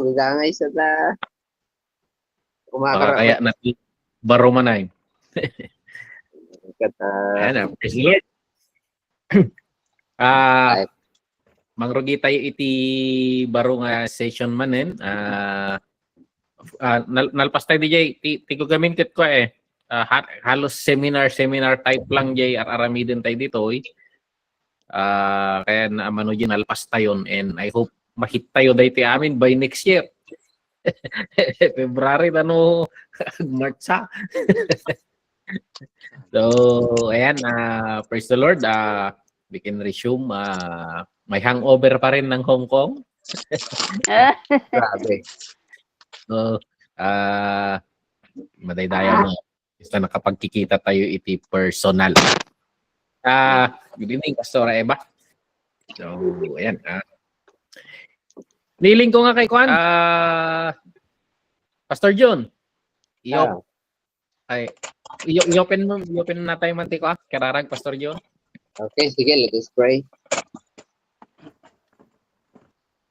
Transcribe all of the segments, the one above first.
mo, gagangay sa ta. Baka kaya natin baro manay. Ayan, praise the Lord. Mangrugi tayo iti baro nga session manen. Nalpas tayo DJ, tigo gaminkit ko halos seminar type lang jay aramidin tayo dito kaya naamano dyan nalpas tayo and I hope mahit tayo dahil amin by next year. February March ha. So ayan, praise the Lord, we can resume. May hangover pa rin ng Hong Kong. Grabe. So madaydayan mo. Basta nakapagkikita tayo iti personal. Good evening, Pastora Eva. So, ayan. Niling ko nga kay Kwan. Pastor John. I-open na tayo mantik kararag, Pastor John. Okay, sige, let us pray.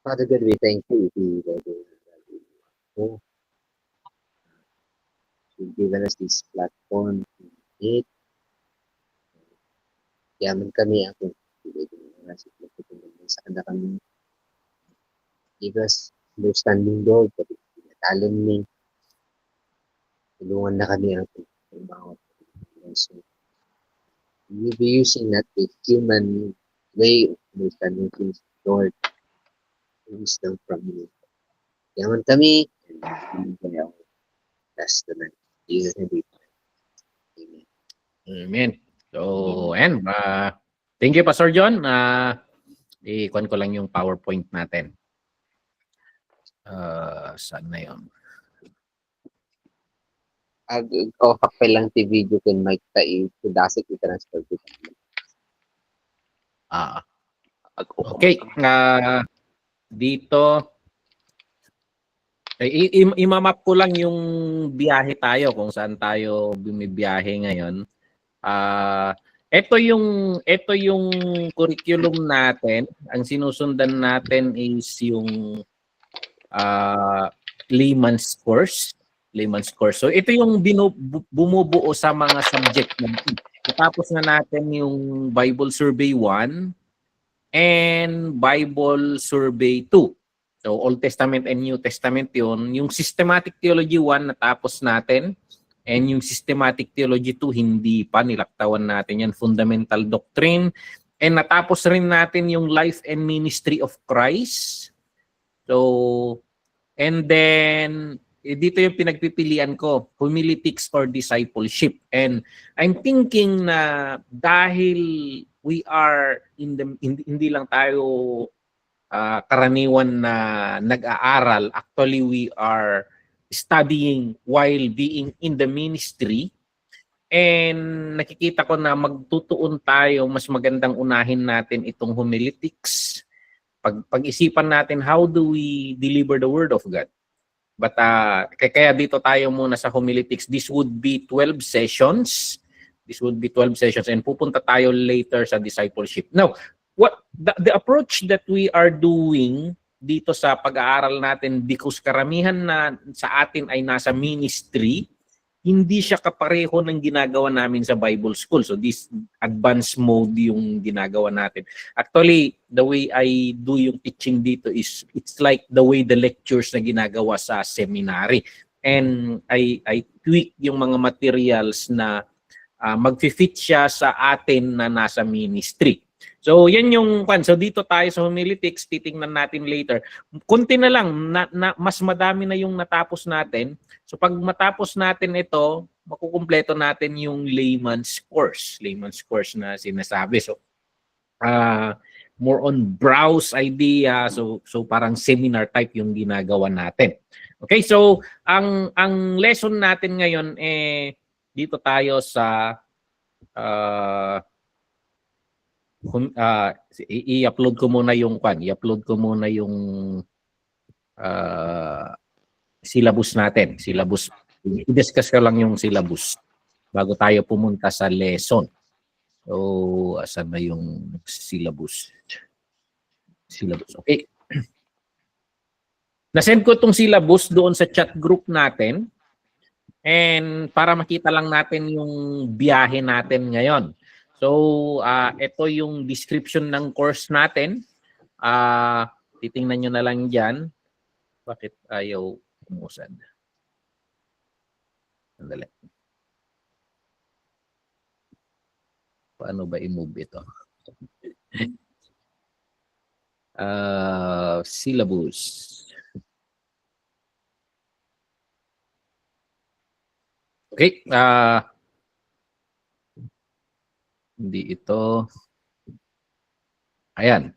Father God, we thank you. You've given us this platform to meet. Yaman kami ako. Sa kanda kami. Give us understanding, Lord. Kapit pinatalan ni. Tulungan na kami ako. So, we'll be using that the human way of understanding things, Lord. Wisdom from you. Yaman kami. And that's the night. Amen. Amen. So, and thank you, Pastor John. I-kuhan ko lang yung PowerPoint natin. Saan na yun? Kapay lang ti video kung may dasik i-transfer dito. Okay. Dito, imamap ko lang yung biyahe tayo kung saan tayo bumibiyahe ngayon. Ito yung curriculum natin. Ang sinusundan natin is yung layman's course. So ito yung bumubuo sa mga subject natin. Tapos na natin yung Bible Survey 1 and Bible Survey 2. So Old Testament and New Testament yun. Yung Systematic Theology 1 natapos natin. And yung Systematic Theology 2, hindi pa. Nilaktawan natin yan. Fundamental Doctrine. And natapos rin natin yung Life and Ministry of Christ. So, and then, dito yung pinagpipilian ko. Homiletics or Discipleship. And I'm thinking na dahil we are, hindi lang tayo karaniwan na nag-aaral. Actually, we are studying while being in the ministry. And nakikita ko na magtutuon tayo, mas magandang unahin natin itong homiletics. Pag-isipan natin, how do we deliver the Word of God? But kaya dito tayo muna sa homiletics. This would be 12 sessions. And pupunta tayo later sa discipleship. Now, what the approach that we are doing dito sa pag-aaral natin, because karamihan na sa atin ay nasa ministry, hindi siya kapareho ng ginagawa namin sa Bible School. So this advanced mode yung ginagawa natin. Actually, the way I do yung teaching dito is it's like the way the lectures na ginagawa sa seminary. And I tweak yung mga materials na mag-fit siya sa atin na nasa ministry. So, yan yung pan. So, dito tayo sa homiletics, titingnan natin later. Kunti na lang, mas madami na yung natapos natin. So, pag matapos natin ito, makukumpleto natin yung layman's course. Layman's course na sinasabi. So, more on browse idea. So parang seminar type yung ginagawa natin. Okay, so, ang lesson natin ngayon, dito tayo sa i-upload ko muna yung syllabus natin. I-discuss ko lang yung syllabus bago tayo pumunta sa lesson. So, asan na yung syllabus? Okay. Na-send ko itong syllabus doon sa chat group natin. And para makita lang natin yung biyahe natin ngayon. So, ito yung description ng course natin. Titingnan nyo na lang dyan. Bakit ayaw umusad? Sandali. Paano ba i-move ito? Syllabus. Okay. Hindi ito. Ayan.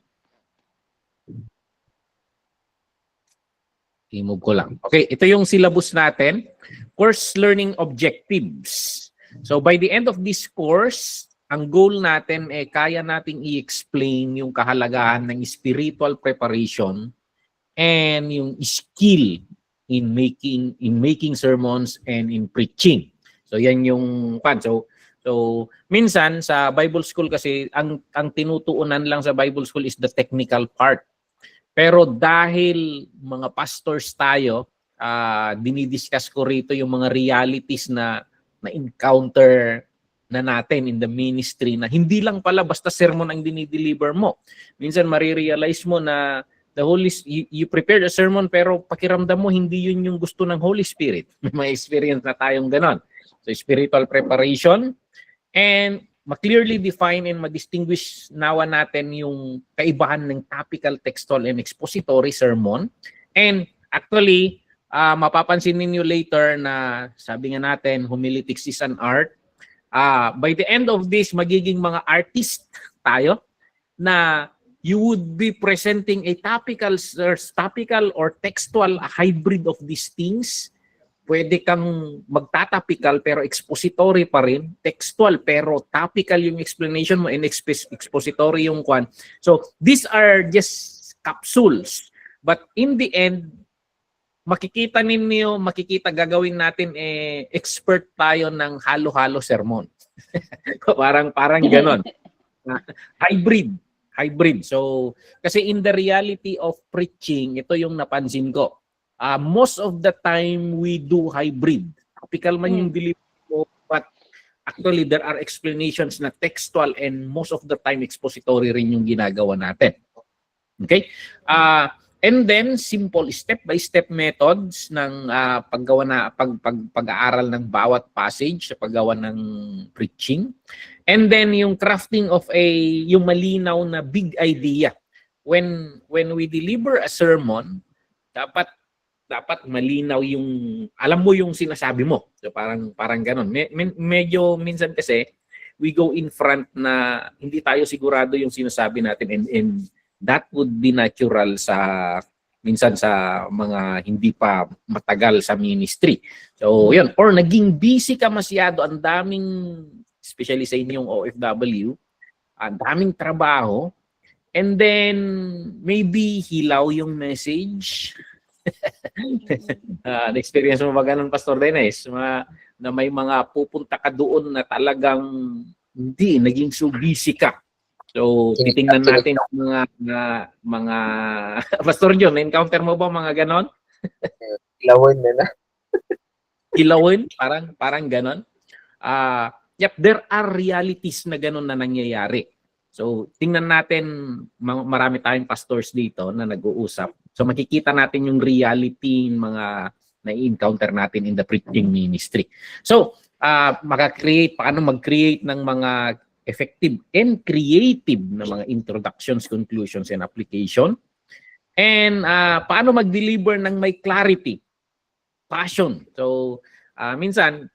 I-move ko lang. Okay, ito yung syllabus natin. Course learning objectives. So by the end of this course, ang goal natin kaya nating i-explain yung kahalagahan ng spiritual preparation and yung skill in making sermons and in preaching. So yan yung pan. So minsan sa Bible school kasi ang tinutuunan lang sa Bible school is the technical part. Pero dahil mga pastors tayo, dinidiscuss ko rito yung mga realities na encounter na natin in the ministry na hindi lang pala basta sermon ang dinideliver mo. Minsan marirealize mo na you prepared a sermon pero pakiramdam mo hindi yun yung gusto ng Holy Spirit. May experience na tayong ganon. So spiritual preparation and ma-clearly define and ma-distinguish nawa natin yung kaibahan ng topical, textual, and expository sermon. And actually, mapapansin ninyo later na sabi nga natin, homiletics is an art. By the end of this, magiging mga artist tayo na you would be presenting a topical or textual hybrid of these things. Pwede kang magtatopical pero expository pa rin, textual pero topical yung explanation mo and expository yung kwan. So these are just capsules. But in the end, makikita gagawin natin expert tayo ng halo-halo sermon. parang ganon. Hybrid. So kasi in the reality of preaching, ito yung napansin ko. Most of the time we do hybrid. Topical man yung delivery ko, but actually there are explanations na textual and most of the time expository rin yung ginagawa natin. Okay? And then simple step-by-step methods ng pag-aaral ng bawat passage sa paggawa ng preaching. And then yung crafting of yung malinaw na big idea. When we deliver a sermon, dapat malinaw yung alam mo yung sinasabi mo. So parang ganoon. Medyo minsan kasi we go in front na hindi tayo sigurado yung sinasabi natin and that would be natural minsan sa mga hindi pa matagal sa ministry. So yun, or naging busy ka masyado, ang daming especially sa inyong OFW, ang daming trabaho, and then maybe hilaw yung message. Na-experience mo ba ganun, Pastor Dennis? Na may mga pupunta ka doon na talagang hindi, naging so busy ka. So, titingnan natin mga Pastor John, na-encounter mo ba mga ganon? Kilawin na. Kilawin? Parang ganon. Yep, there are realities na ganon na nangyayari. So, tingnan natin, marami tayong pastors dito na nag-uusap. So, makikita natin yung reality mga na-encounter natin in the preaching ministry. So, paano mag-create ng mga effective and creative na mga introductions, conclusions, and application. And paano mag-deliver ng may clarity, passion. So, minsan,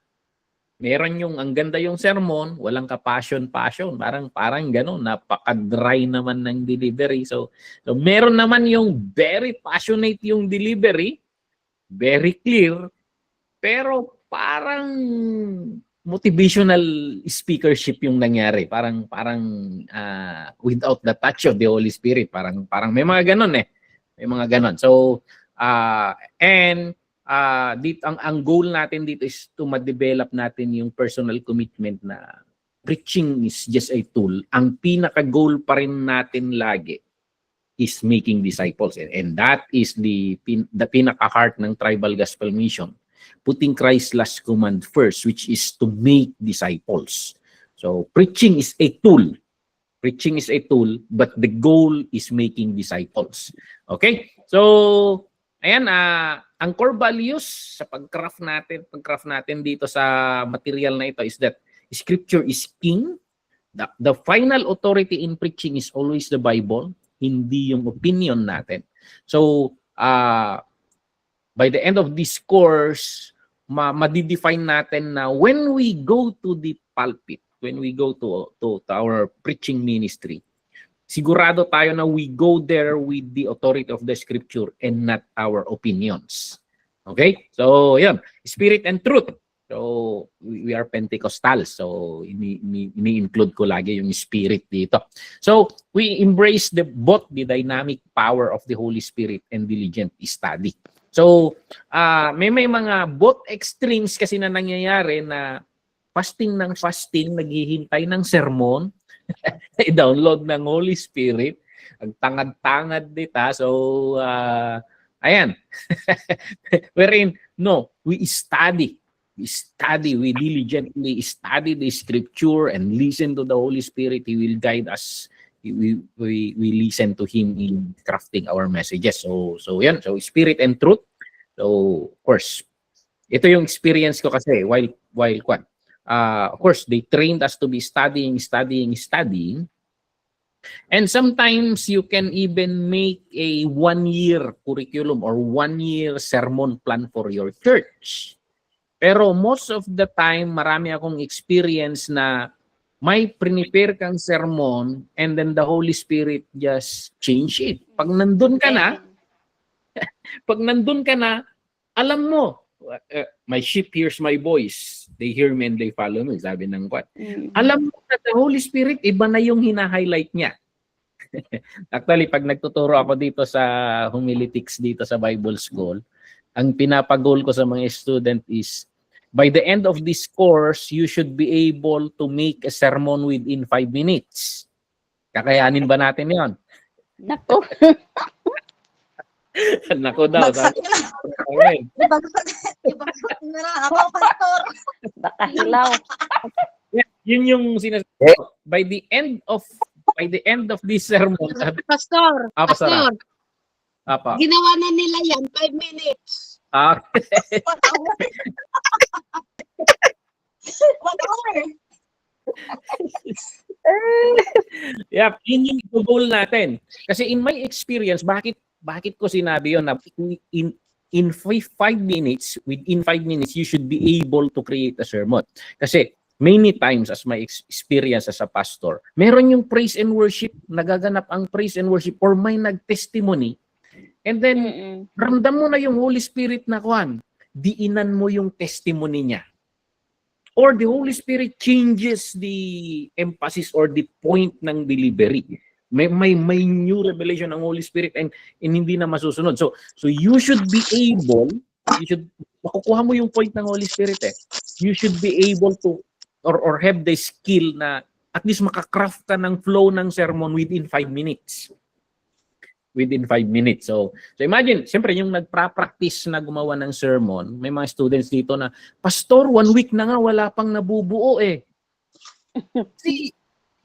meron yung ang ganda yung sermon, walang ka-passion. Parang gano'n, napaka-dry naman ng delivery. So meron naman yung very passionate yung delivery, very clear, pero parang motivational speakership yung nangyari. Parang without the touch of the Holy Spirit. Parang may mga gano'n May mga gano'n. So, dito ang goal natin dito is to ma-develop natin yung personal commitment na preaching is just a tool. Ang pinaka-goal pa rin natin lagi is making disciples. And that is the pinaka-heart ng Tribal Gospel Mission. Putting Christ's last command first, which is to make disciples. So preaching is a tool. Preaching is a tool, but the goal is making disciples. Okay? So, ayan, ang core values sa pag-craft natin dito sa material na ito is that Scripture is king. The final authority in preaching is always the Bible, hindi yung opinion natin. So, by the end of this course, ma-define natin na when we go to the pulpit, when we go to our preaching ministry, sigurado tayo na we go there with the authority of the Scripture and not our opinions. Okay? So, yun. Spirit and truth. So, we are Pentecostals. So, ini-include ko lagi yung spirit dito. So, we embrace both the dynamic power of the Holy Spirit and diligent study. So, may mga both extremes kasi na nangyayari na fasting, naghihintay ng sermon, i-download ng Holy Spirit, ang tangad-tangad dita. So, ayan. Wherein, no, we diligently study the Scripture and listen to the Holy Spirit. He will guide us. We listen to Him in crafting our messages. So yan. So, Spirit and truth. So, of course, ito yung experience ko kasi while of course, they trained us to be studying. And sometimes you can even make a 1-year curriculum or 1-year sermon plan for your church. Pero most of the time, marami akong experience na may prepare kang sermon and then the Holy Spirit just change it. Pag nandun ka na, alam mo, my sheep hears my voice. They hear me and they follow me. Sabi ng kwat. Alam mo na the Holy Spirit, iba na yung hina-highlight niya. Actually, pag nagtuturo ako dito sa homiletics dito sa Bible School, ang pinapagol ko sa mga student is, by the end of this course, you should be able to make a sermon within 5 minutes. Kakayanin ba natin yon? Nako. Nako daw. Okay. Ibagsak na lang ako, pastor. Baka hilaw. Yun yung sinasabi. By the end of this sermon, Pastor, Pastor. Apa. Ginawa na nila yan, 5 minutes. Okay. 1 hour. Yeah, yun yung goal natin. Kasi in my experience, bakit ko sinabi yun na within 5 minutes, you should be able to create a sermon. Kasi many times as my experience as a pastor, meron yung praise and worship, nagaganap ang praise and worship or may nag-testimony. And then, ramdam mo na yung Holy Spirit na diinan mo yung testimony niya. Or the Holy Spirit changes the emphasis or the point ng delivery. May new revelation ng Holy Spirit and hindi na masusunod. So you should be able, makukuha mo yung point ng Holy Spirit You should be able to or have the skill na at least makakraft ka ng flow ng sermon within 5 minutes. Within 5 minutes. So imagine, siyempre yung nagpa-practice na gumawa ng sermon, may mga students dito na, Pastor, 1 week na nga, wala pang nabubuo See,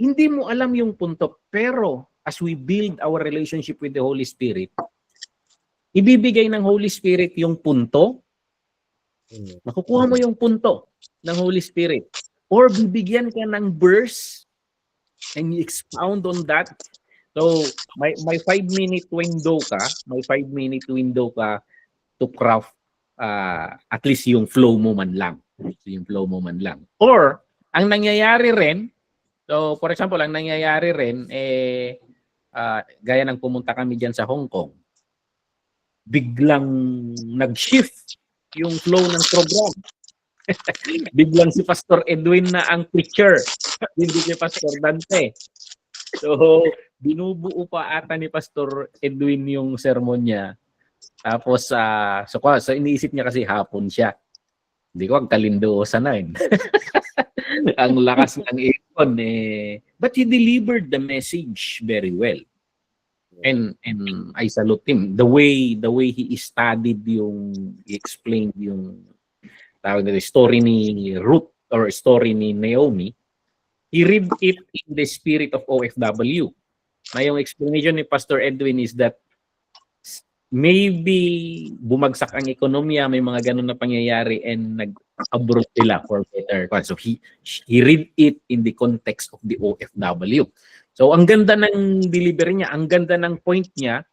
hindi mo alam yung punto. Pero as we build our relationship with the Holy Spirit, ibibigay ng Holy Spirit yung punto, makukuha mo yung punto ng Holy Spirit. Or bibigyan ka ng verse and you expound on that. So, may 5-minute window ka, to craft at least yung flow mo man lang. Or, ang nangyayari rin, so for example, gaya ng pumunta kami dyan sa Hong Kong, biglang nag-shift yung flow ng program. Biglang si Pastor Edwin na ang preacher, hindi si Pastor Dante. So, binubuo pa ata ni Pastor Edwin yung sermon niya. Tapos, so iniisip niya kasi hapon siya. Hindi ko, ang kalindoosa na ang lakas ng aircon But he delivered the message very well. And I salute him. The way he studied he explained yung tawag nila story ni Ruth or story ni Naomi. He read it in the spirit of OFW. Na yung explanation ni Pastor Edwin is that maybe bumagsak ang ekonomiya, may mga ganun na pangyayari and nag-abroad sila for better. So he read it in the context of the OFW. So ang ganda ng delivery niya, ang ganda ng point niya.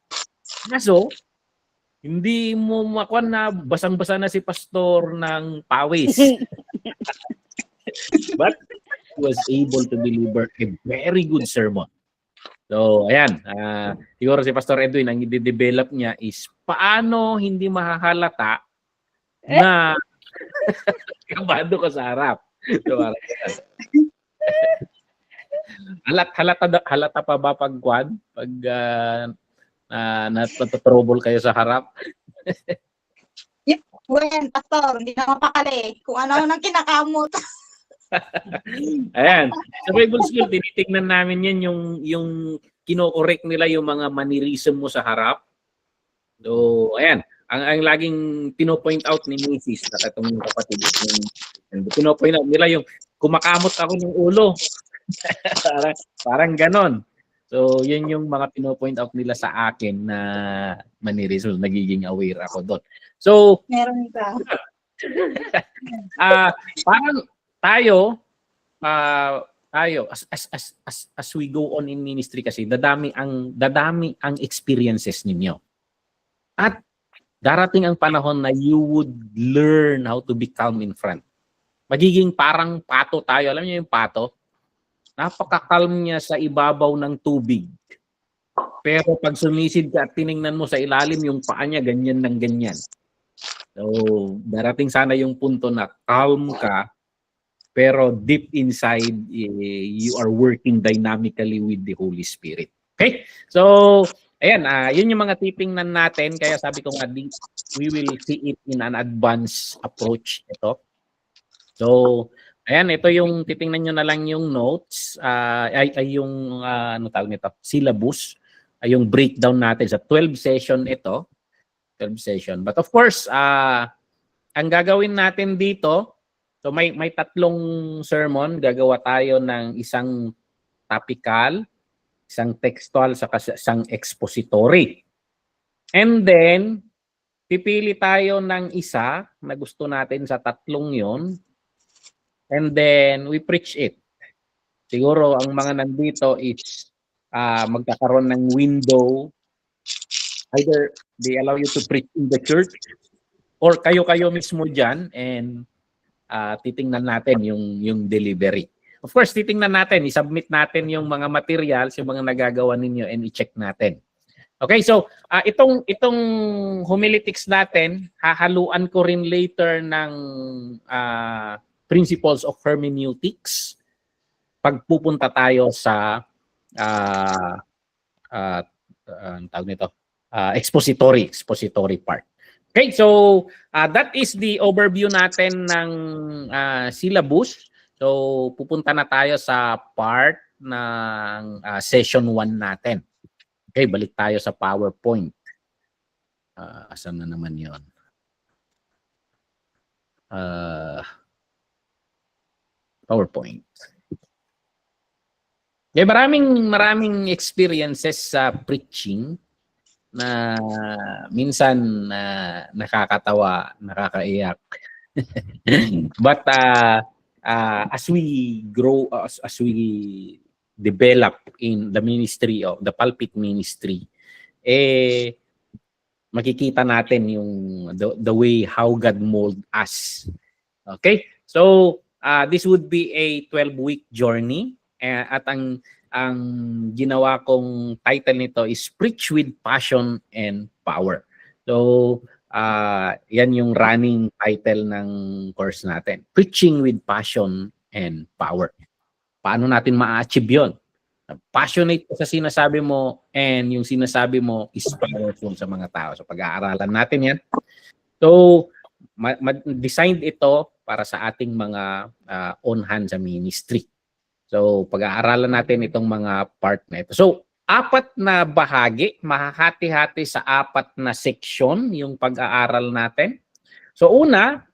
Kaso, hindi mo makuha na basang-basa na si pastor ng pawis. But he was able to deliver a very good sermon. So, ayan. Siguro si Pastor Edwin, ang i-develop niya is paano hindi mahahalata na kabado ka sa harap. So, halata pa ba pag natutrouble kayo sa harap? When, pastor, hindi na mapakali. Kung ano nang kinakamot. Ayan. Sa Bible School, tinitingnan namin yan yung kino-correct nila yung mga mannerism mo sa harap. So, ayan. Ang laging pino-point out ni Mrs. na itong kapatid. Pino-point out nila yung kumakamot ako ng ulo. parang ganon. So, yun yung mga pino-point out nila sa akin na mannerism. Nagiging aware ako doon. So, Meron ka. parang tayo as we go on in ministry kasi dadami ang experiences ninyo. At darating ang panahon na you would learn how to be calm in front. Magiging parang pato tayo. Alam niyo yung pato? Napaka-calm niya sa ibabaw ng tubig. Pero pag sumisid ka at tiningnan mo sa ilalim, yung paa niya ganyan ng ganyan. So, darating sana yung punto na calm ka, pero deep inside, you are working dynamically with the Holy Spirit. Okay? So, ayan, yun yung mga titingnan natin. Kaya sabi ko nga, we will see it in an advanced approach ito. So, ayan, ito yung titingnan nyo na lang yung notes, ay yung, ano tawag nito, syllabus, ay yung breakdown natin sa 12 session ito. 12 session. But of course, ang gagawin natin dito, so may tatlong sermon, gagawa tayo ng isang topical, isang textual, saka isang expository. And then, pipili tayo ng isa na gusto natin sa tatlong yon. And then, we preach it. Siguro, ang mga nandito is magkakaroon ng window. Either they allow you to preach in the church or kayo mismo dyan and titingnan natin yung delivery. Of course, titingnan natin, i-submit natin yung mga materials, yung mga nagagawa ninyo and i-check natin. Okay, so itong homiletics natin, hahaluan ko rin later ng principles of hermeneutics pagpupunta tayo sa tawag nito, expository part. Okay, so that is the overview natin ng syllabus. So pupunta na tayo sa part ng session 1 natin. Okay, balik tayo sa PowerPoint. Asan na naman 'yon? PowerPoint. Okay, maraming experiences sa preaching na minsan nakakatawa, nakakaiyak. But as we grow, as we develop in the ministry of the pulpit ministry, makikita natin yung the way how God mold us. Okay? So, this would be a 12-week journey. At ang ginawa kong title nito is Preach with Passion and Power. So, yan yung running title ng course natin. Preaching with Passion and Power. Paano natin ma-achieve yun? Passionate sa sinasabi mo and yung sinasabi mo is powerful sa mga tao. So, pag-aaralan natin yan. So, designed ito para sa ating mga on-hand sa ministry. So, pag-aaralan natin itong mga part na ito. So, apat na bahagi, mahahati-hati sa apat na section yung pag-aaral natin. So una,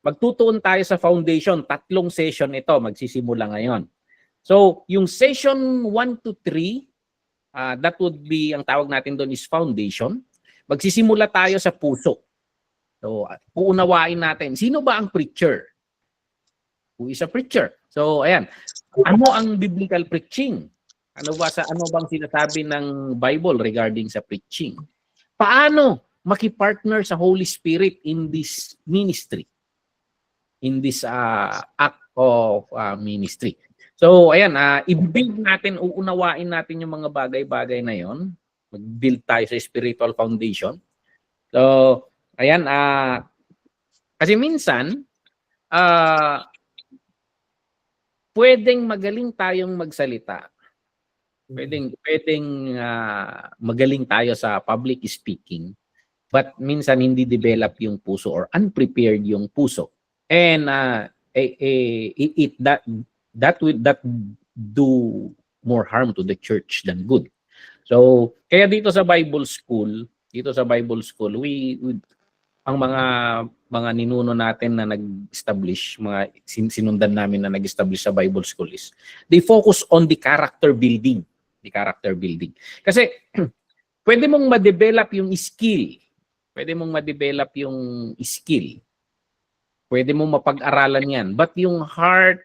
magtutuon tayo sa foundation. 3 session ito, magsisimula ngayon. So yung session 1 to 3, that would be, ang tawag natin doon is foundation. Magsisimula tayo sa puso. So uunawain natin, sino ba ang preacher? Who is a preacher? So ayan, ano ang biblical preaching? Ano bang sinasabi ng Bible regarding sa preaching? Paano makipartner sa Holy Spirit in this ministry? In this act of ministry. So ayan, i-build natin, uunawain natin yung mga bagay-bagay na yon. Mag-build tayo sa spiritual foundation. So ayan, kasi minsan pwedeng magaling tayong magsalita. Pwedeng magaling tayo sa public speaking, but minsan hindi develop yung puso or unprepared yung puso. And that do more harm to the church than good. So kaya dito sa Bible school, we ang mga ninuno natin na nag-establish, mga sinundan namin na nag-establish sa Bible school is they focus on the character building. Kasi pwede mong ma-develop yung skill. Pwede mong mapag-aralan yan. But yung heart,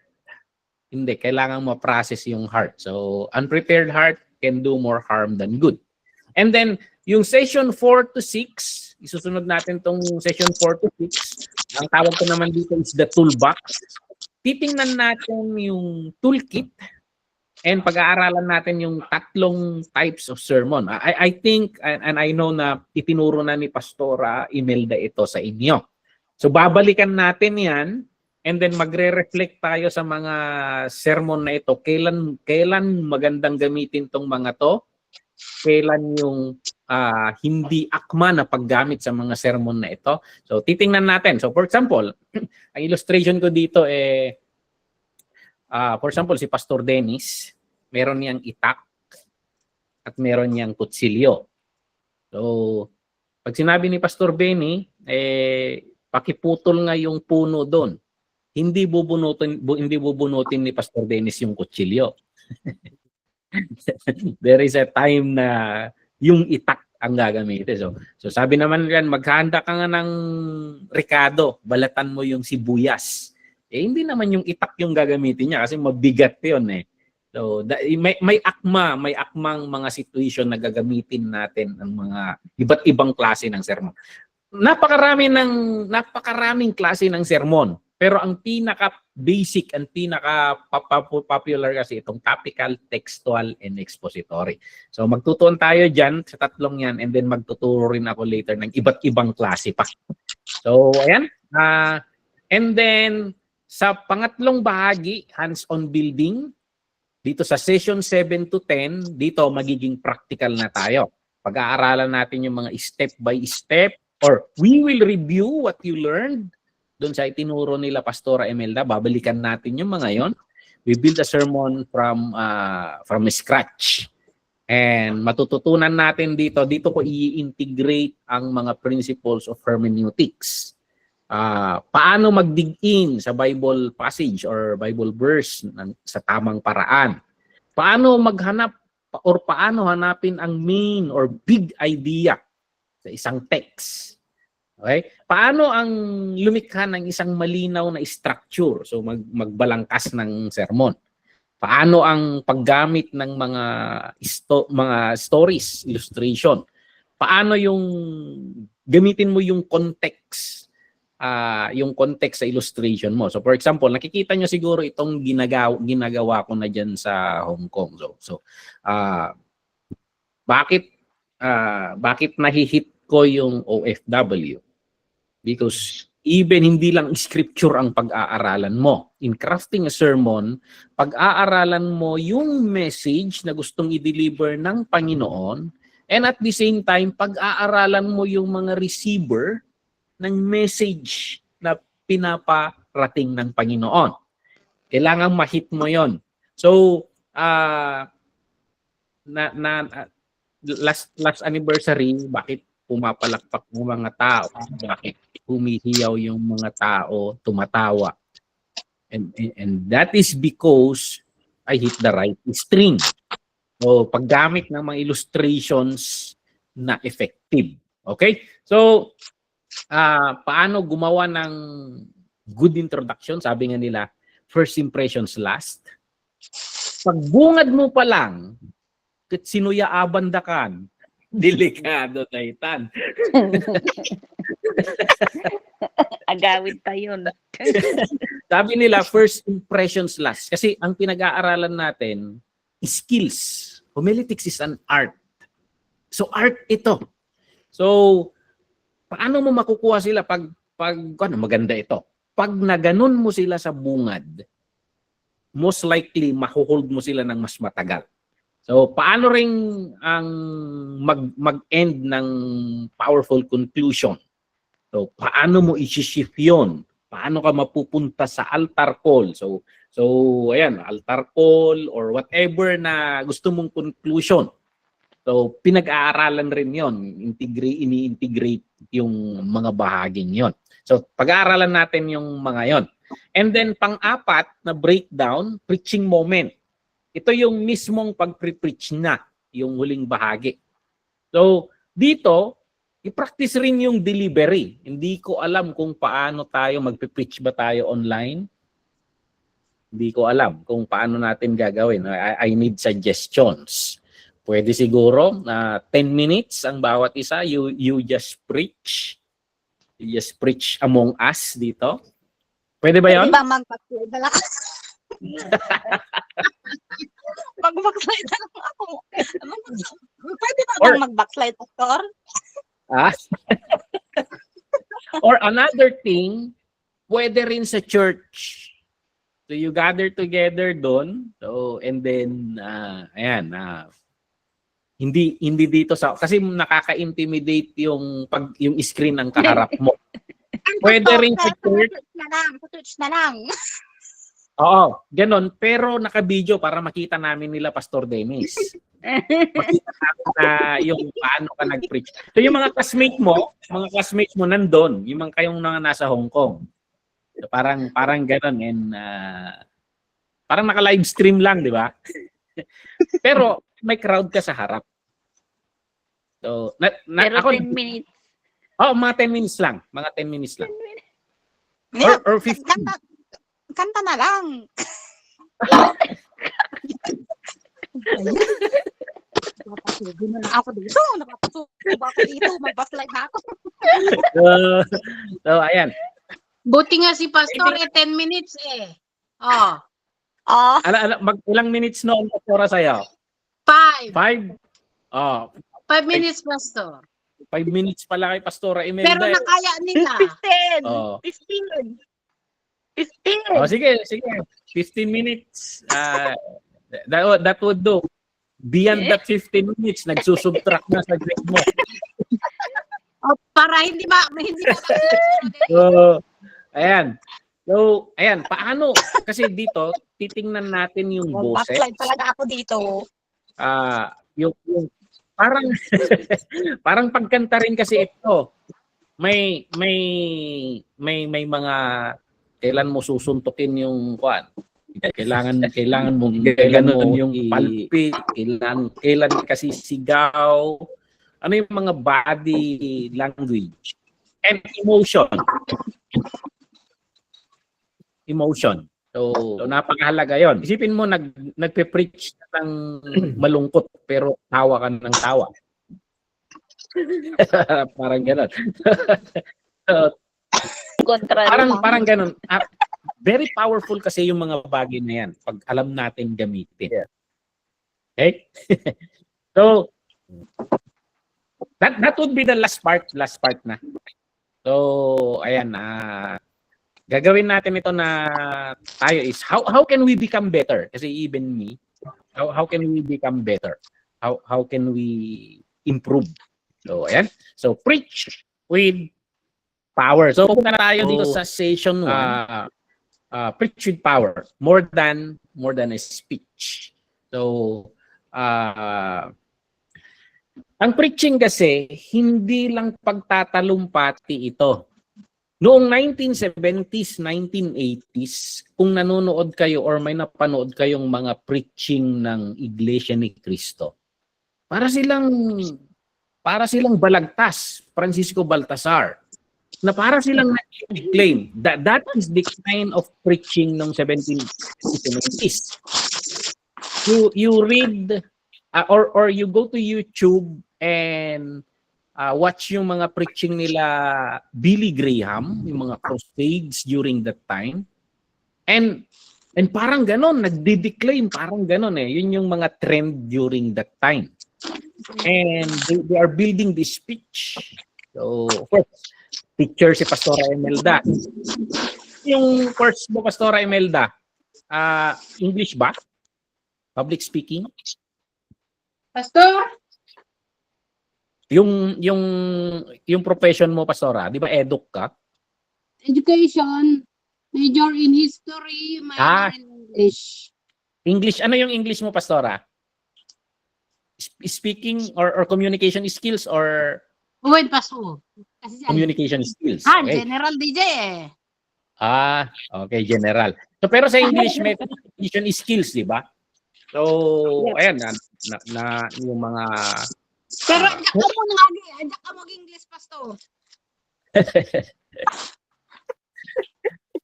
hindi. Kailangan ma-process yung heart. So, unprepared heart can do more harm than good. And then, yung session 4 to 6, isusunod natin tong session 4 to 6. Ang tawag ko naman dito is the toolbox. Titingnan natin yung toolkit and pag-aaralan natin yung 3 types of sermon. I think and I know na itinuro na ni Pastora Imelda ito sa inyo. So babalikan natin 'yan and then magre-reflect tayo sa mga sermon na ito. Kailan magandang gamitin tong mga to? Kailan yung hindi akma na paggamit sa mga sermon na ito? So titingnan natin. So for example, ang illustration ko dito for example, si Pastor Dennis, meron niyang itak at meron niyang kutsilyo. So, pag sinabi ni Pastor Benny, pakiputol nga yung puno doon. Hindi bubunutin ni Pastor Dennis yung kutsilyo. There is a time na yung itak ang gagamitin. So sabi naman yan, maghanda ka nga ng rekado, balatan mo yung sibuyas. Hindi naman yung itak yung gagamitin niya kasi mabigat 'yon eh. So may akmang mga situation na gagamitin natin ng mga iba't ibang klase ng sermon. Napakaraming klase ng sermon. Pero ang pinaka-basic and pinaka-popular kasi itong topical, textual, and expository. So magtutuon tayo dyan sa 3 yan and then magtuturo rin ako later ng iba't ibang klase pa. So ayan. And then sa pangatlong bahagi, hands-on building, dito sa session 7 to 10, dito magiging practical na tayo. Pag-aaralan natin yung mga step by step or we will review what you learned doon sa itinuro nila Pastora Imelda. Babalikan natin yung mga yon. We build a sermon from scratch. And matututunan natin dito ko i-integrate ang mga principles of hermeneutics. Paano mag-dig in sa Bible passage or Bible verse sa tamang paraan. Paano maghanap or paano hanapin ang main or big idea sa isang text. Okay? Paano ang lumikha ng isang malinaw na structure? So magbalangkas ng sermon. Paano ang paggamit ng mga stories, illustration? Paano yung gamitin mo yung context sa illustration mo. So for example, nakikita nyo siguro itong ginagawa ko na dyan sa Hong Kong. So bakit nahihit ko yung OFW? Because even hindi lang scripture ang pag-aaralan mo. In crafting a sermon, pag-aaralan mo yung message na gustong i-deliver ng Panginoon and at the same time, pag-aaralan mo yung mga receiver ng message na pinaparating ng Panginoon. Kailangan ma-hit mo yon. So, last anniversary, bakit pumapalakpak yung mga tao? Bakit humihiyaw yung mga tao, tumatawa? And that is because I hit the right string. So, paggamit ng mga illustrations na effective. Okay? So, paano gumawa ng good introduction? Sabi nga nila, first impressions last. Pagbungad mo pa lang, kat sinuyaaban dakan, delikado na itan. Agawid pa yun. Sabi nila, first impressions last. Kasi ang pinag-aaralan natin, skills. Homiletics is an art. So, art ito. So, paano mo makukuha sila pag maganda ito? Pag naganon mo sila sa bungad, most likely, mahuhold mo sila ng mas matagal. So, paano rin ang mag-end ng powerful conclusion? So, paano mo i-shift yun? Paano ka mapupunta sa altar call? So ayan, altar call or whatever na gusto mong conclusion. So, pinag-aaralan rin yon, ini-integrate yung mga bahaging yon. So, pag-aaralan natin yung mga yon. And then, pang-apat na breakdown, preaching moment. Ito yung mismong pag-preach na, yung huling bahagi. So, dito, i-practice rin yung delivery. Hindi ko alam kung paano tayo magpe-preach ba tayo online. Hindi ko alam kung paano natin gagawin. I need suggestions. Pwede siguro na 10 minutes ang bawat isa. You just preach. You just preach among us dito. Pwede ba yun? Pwede ba mag-backslide na lang? Mag-backslide na lang ako. Pwede ba bang mag-backslide, Pastor? Or another thing, pwede rin sa church. So you gather together doon. So and then ayan, hindi dito sa kasi nakaka-intimidate yung yung screen ng kaharap mo. Pwede rin sa church. Sa church na lang. Oo, ganun. Pero naka-video para makita namin nila Pastor Dennis. Makita namin na yung paano ka nag-preach. So yung mga classmates mo nandun, yung mga kayong nasa Hong Kong. So parang ganun and parang naka-live stream lang, di ba? Pero may crowd ka sa harap. So, Pero ako, 10 minutes. mga 10 minutes lang. Mga 10 minutes lang. Or 15. Kanta na lang. Napapasubo na lang ako dito. Napapasubo ako dito. Mag-backslide na ako. So, ayan. Buti nga si Pastor 10 minutes eh. Oh, Ilang minutes noon Pastora sa'yo? 5. 5? 5 minutes, Pastor. 5 minutes pala kay Pastora Imelda. Pero nakaya nila. 15. 15. Sige. 15 minutes. That would do. Beyond that 15 minutes, nagsusubtract na sa grade mo. Para hindi ba So, ayan, paano? Kasi dito, titingnan natin yung boses. Mag-backslide talaga ako dito. Yung parang pagkanta rin kasi ito. May mga kailan mo susuntukin yung kwan. Kailangan mo yung palpi, kailan kasi sigaw. Ano yung mga body language and emotion. So napakahalaga 'yon. Isipin mo nagpe-preach ng malungkot pero tawa ka ng tawa. Parang gano'n. Parang gano'n. Very powerful kasi yung mga bagay na yan pag alam natin gamitin. Okay? So that would be the last part na. So ayan, gagawin natin ito na tayo is how can we become better? Kasi even me, how can we become better? How can we improve? So ayan. So preach with power. So pupunta na tayo dito sa session 1. Preach with power, more than a speech. So Ang preaching kasi, hindi lang pagtatalumpati ito. Noong 1970s, 1980s, kung nanonood kayo or may napanood kayong mga preaching ng Iglesia ni Cristo, para silang balagtas, Francisco Baltasar, na para silang nag-claim that is the kind of preaching ng 1770s. You read or you go to YouTube and watch yung mga preaching nila Billy Graham, yung mga crusades during that time. And parang ganon, nagde-declaim, parang ganon eh. Yun yung mga trend during that time. And they are building this speech. So, of course, teacher si Pastora Imelda. Yung course mo, Pastora Imelda, English ba? Public speaking? Pastor? Yung profession mo, Pastora, di ba eduk ka? Education. Major in history, minor in English. English, ano yung English mo, Pastora? Speaking or communication skills or Wait, Pastor. Kasi communication skills? Okay. General DJ eh. Okay, general. So, pero sa English, may communication skills, di ba? So, ayan, na yung mga... Pero ajak ka muna lagi. Ajak ka mag-English, Pastor.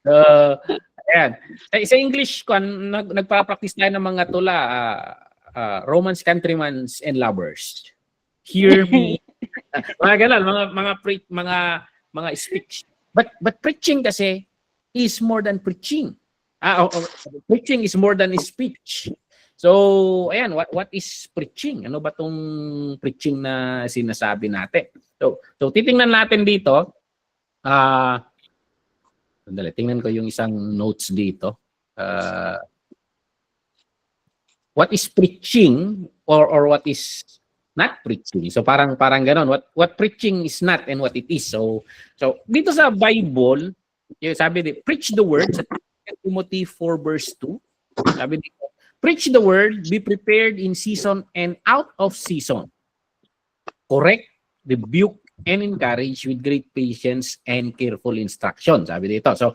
So, ayan. Sa English, nagpa-practice tayo ng mga tula, Romance, Countrymans, and Lovers. Hear me. Mga ganun, mga speech. But preaching kasi is more than preaching. Preaching is more than speech. So, ayan, what is preaching? Ano ba tong preaching na sinasabi natin? So titingnan natin dito. Sandali, tingnan ko yung isang notes dito. What is preaching or what is not preaching? So parang ganon. What preaching is not and what it is. So dito sa Bible, yung sabi dito, preach the word sa Timothy 4 verse 2. Sabi dito, preach the word, be prepared in season and out of season. Correct, rebuke, and encourage with great patience and careful instruction. Sabi dito. So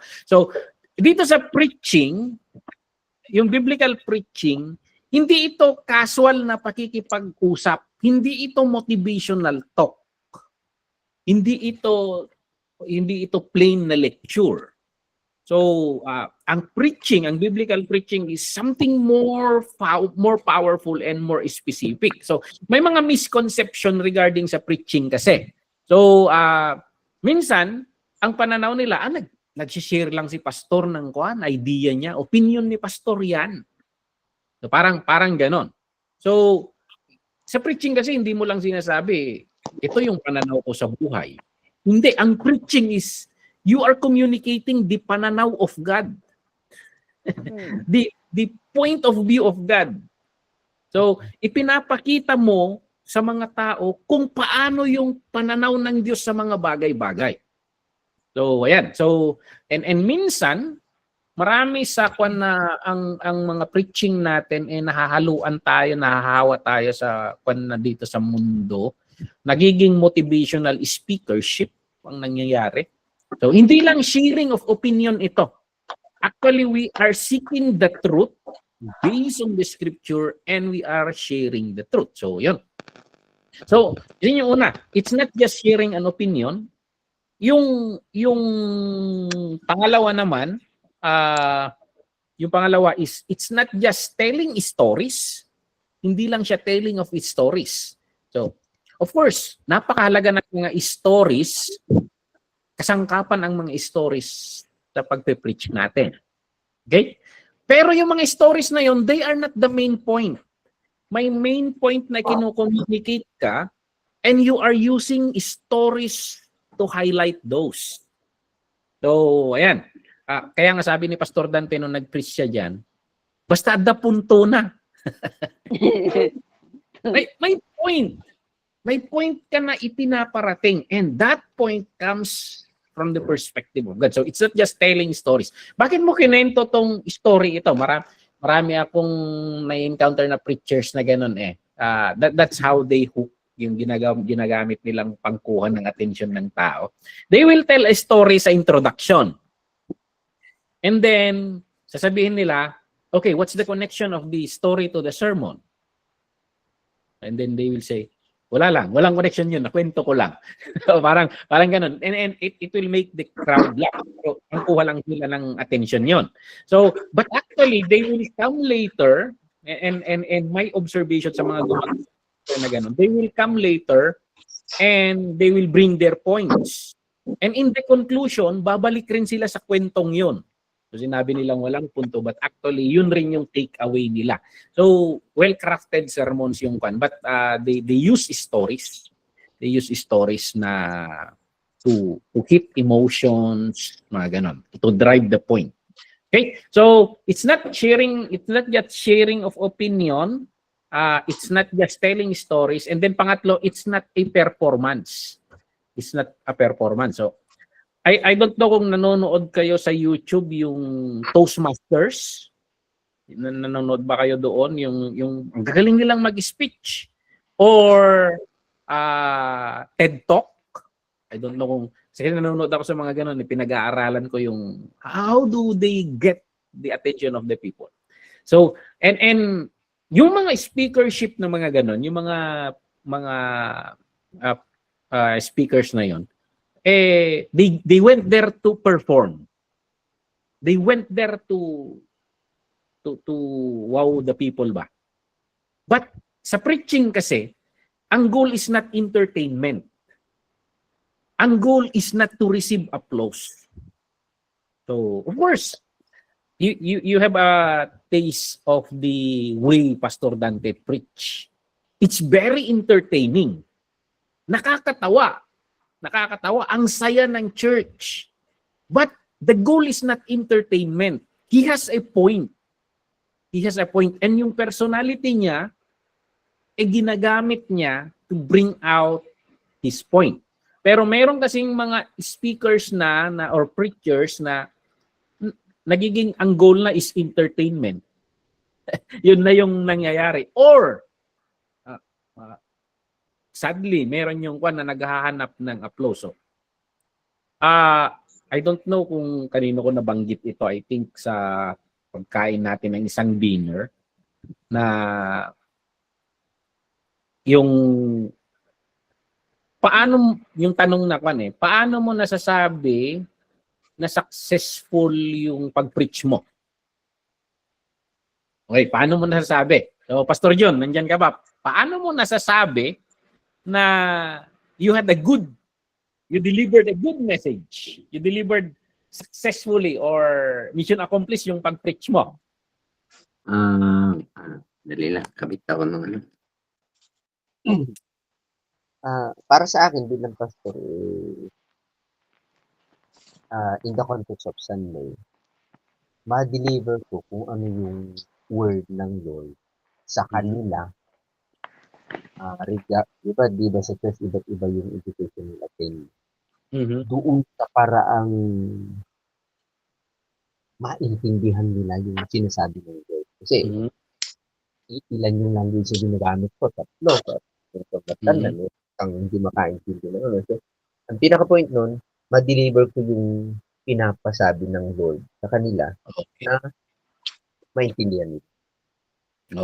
dito sa preaching, yung biblical preaching, hindi ito casual na pakikipag-usap. Hindi ito motivational talk. Hindi ito plain na lecture. So, ang preaching, ang biblical preaching is something more powerful and more specific. So, may mga misconception regarding sa preaching kasi. So, minsan, ang pananaw nila, nag-share lang si pastor ng idea niya, opinion ni pastor yan. So, parang ganon. So, sa preaching kasi, hindi mo lang sinasabi, ito yung pananaw ko sa buhay. Hindi, ang preaching is, you are communicating the pananaw of God. the point of view of God. So, ipinapakita mo sa mga tao kung paano yung pananaw ng Diyos sa mga bagay-bagay. So, ayan. So, and minsan, marami sa na ang mga preaching natin nahahahawa tayo sa na dito sa mundo. Nagiging motivational speakership ang nangyayari. So, hindi lang sharing of opinion ito. Actually, we are seeking the truth based on the scripture and we are sharing the truth. So, yun. So, yun yung una. It's not just sharing an opinion. Yung pangalawa naman, yung pangalawa is, it's not just telling stories. Hindi lang siya telling of its stories. So, of course, napakahalaga ng mga stories. Kasangkapan ang mga stories sa pagpe-preach natin. Okay? Pero yung mga stories na yun, they are not the main point. May main point na kino-communicate ka and you are using stories to highlight those. So, ayan. Kaya nga sabi ni Pastor Dante nung nag-preach siya dyan, basta ada punto na. may point. May point ka na ipinaparating and that point comes from the perspective of God. So it's not just telling stories. Bakit mo kinento tong story ito? marami akong na-encounter na preachers na ganun eh. That's how they hook yung ginagamit nilang pangkuha ng attention ng tao. They will tell a story sa introduction. And then, sasabihin nila, okay, what's the connection of the story to the sermon? And then they will say, walang connection yun, nakwento ko lang. parang ganun. And it will make the crowd laugh. So, pangkuha lang sila ng attention yun. So, but actually, they will come later, and my observation sa mga gumagawa na ganun, they will come later and they will bring their points. And in the conclusion, babalik rin sila sa kwentong yun. So sinabi nilang walang punto, but actually yun rin yung takeaway nila. So well-crafted sermons yung kan, but they use stories. They use stories na to hit emotions, mga ganon, to drive the point. Okay? So it's not just sharing of opinion, it's not just telling stories, and then pangatlo, it's not a performance. It's not a performance. So I don't know kung nanonood kayo sa YouTube yung Toastmasters. Nanonood ba kayo doon? Yung ang gagaling nilang mag-speech. Or TED Talk. I don't know kung, kasi nanonood ako sa mga ganun, pinag-aaralan ko yung how do they get the attention of the people. So, and yung mga speakership na mga ganun, yung mga speakers na yon, they went there to perform. They went there to wow the people ba. But sa preaching kasi, ang goal is not entertainment. Ang goal is not to receive applause. So, of course, you have a taste of the way Pastor Dante preach. It's very entertaining. Nakakatawa. Ang saya ng church. But the goal is not entertainment. He has a point. He has a point. And yung personality niya, ginagamit niya to bring out his point. Pero meron kasing mga speakers na or preachers na nagiging ang goal na is entertainment. Yun na yung nangyayari. Or, sadly, meron yung na naghahanap ng applause. I don't know kung kanino ko nabanggit ito. I think sa pagkain natin ng isang dinner na yung paano yung tanong na paano mo nasasabi na successful yung pag-preach mo? Okay, paano mo nasasabi? So, Pastor John, nandyan ka ba? Paano mo nasasabi na you delivered a good message, you delivered successfully or mission accomplished yung pag-preach mo? Dali lang, kabit ako ng ano. Para sa akin bilang pastor, in the context of Sunday, ma-deliver ko kung ano yung word ng Lord sa kanila. Diba sa church, iba't iba yung education nila. Doon sa paraang maintindihan nila yung sinasabi ng Lord. Kasi ilan yung language na ginagamit ko, tatlo. Ang hindi makaintindi na. So, ang pinaka-point nun, ma-deliver ko yung pinapasabi ng Lord sa kanila na maintindihan nila.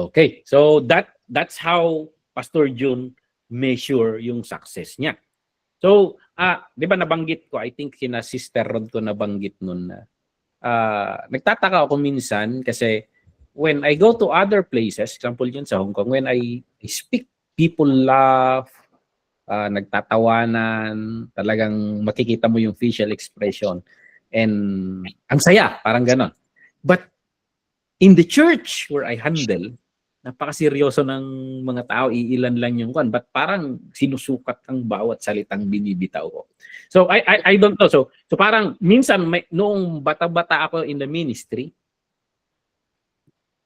Okay. So that's how Pastor June measure yung success niya. So, di ba nabanggit ko, I think kina Sister Rod ko nabanggit nun na nagtataka ako minsan kasi when I go to other places, example yun sa Hong Kong, when I speak, people laugh, nagtatawanan, talagang makikita mo yung facial expression. And ang saya, parang ganon. But in the church where I handle, napakaseryoso ng mga tao, iilan lang yung kan, but parang sinusukat ang bawat salitang binibitaw ko. So I don't know. So parang minsan noong bata-bata ako in the ministry,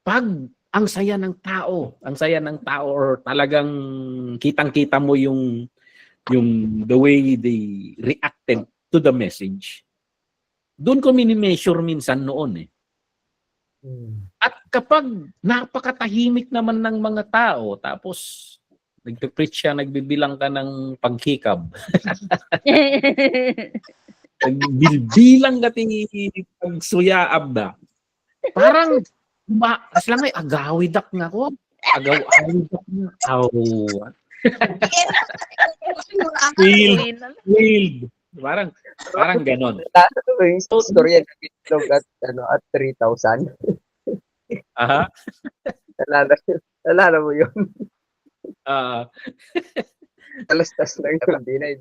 pag ang saya ng tao or talagang kitang-kita mo yung the way they reacted to the message, doon ko mini-measure minsan noon At kapag napakatahimik naman ng mga tao, tapos nagpe-preach siya, nagbibilang ka ng paghikab, nagbibilang ka pagsuyaab na, parang as lang ay agawidak nga ko. Agawidak nga. Wild. Parang ganon. Yung storya ng itlog at 3,000. Aha. Nalala mo yun? Talastas lang yun. Hindi na.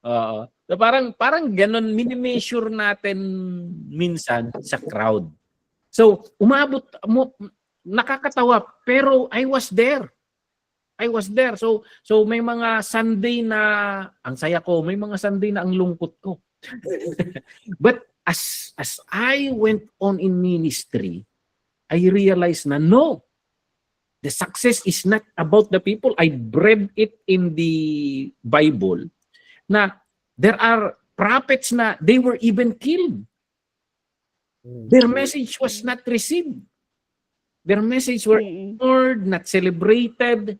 Oo. So parang ganon, minimeasure natin minsan sa crowd. So, nakakatawa, pero I was there. So may mga Sunday na ang saya ko, may mga Sunday na ang lungkot ko. But as I went on in ministry, I realized na no, the success is not about the people. I read it in the Bible na there are prophets na they were even killed. Their message was not received. Their message were ignored, not celebrated.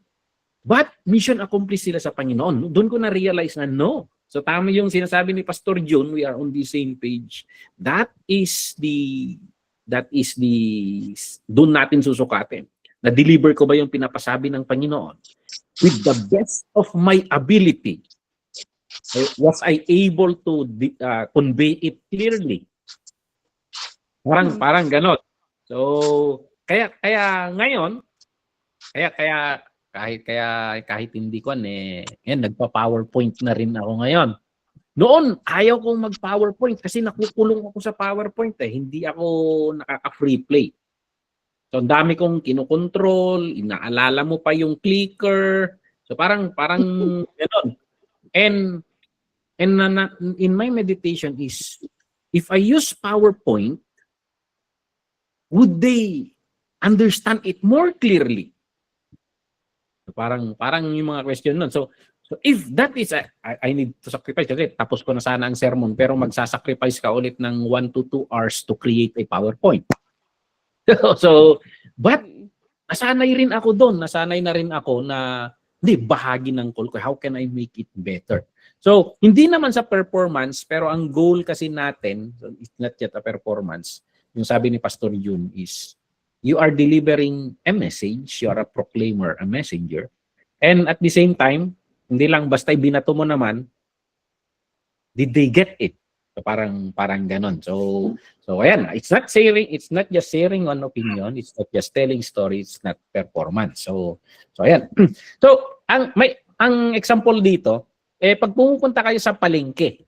But mission accomplished sila sa Panginoon. Doon ko na-realize na no. So tama yung sinasabi ni Pastor John, we are on the same page. That is the doon natin susukatin. Na-deliver ko ba yung pinapasabi ng Panginoon? With the best of my ability, was I able to convey it clearly? Parang ganon. So, kaya ngayon, kahit hindi ko nagpa-PowerPoint na rin ako ngayon. Noon, ayaw kong mag-PowerPoint kasi nakukulong ako sa PowerPoint Hindi ako nakaka-free play. So, ang dami kong kinokontrol, inaalala mo pa yung clicker. So, parang gano'n. And in my meditation is, if I use PowerPoint, would they understand it more clearly? So, parang yung mga question nun. So if that is, I need to sacrifice. Kasi tapos ko na sana ang sermon, pero magsasacrifice ka ulit ng 1 to 2 hours to create a PowerPoint. But nasanay rin ako doon. Nasanay na rin ako na bahagi ng call ko. How can I make it better? So, hindi naman sa performance, pero ang goal kasi natin, so it's not yet a performance, yung sabi ni Pastor Jun is, you are delivering a message, you are a proclaimer, a messenger, and at the same time, hindi lang basta binato mo naman, did they get it? So parang ganon. So ayan, it's not just sharing one opinion, it's not just telling stories, it's not performance. So ayan. So ang example dito, pag pumupunta kayo sa palengke,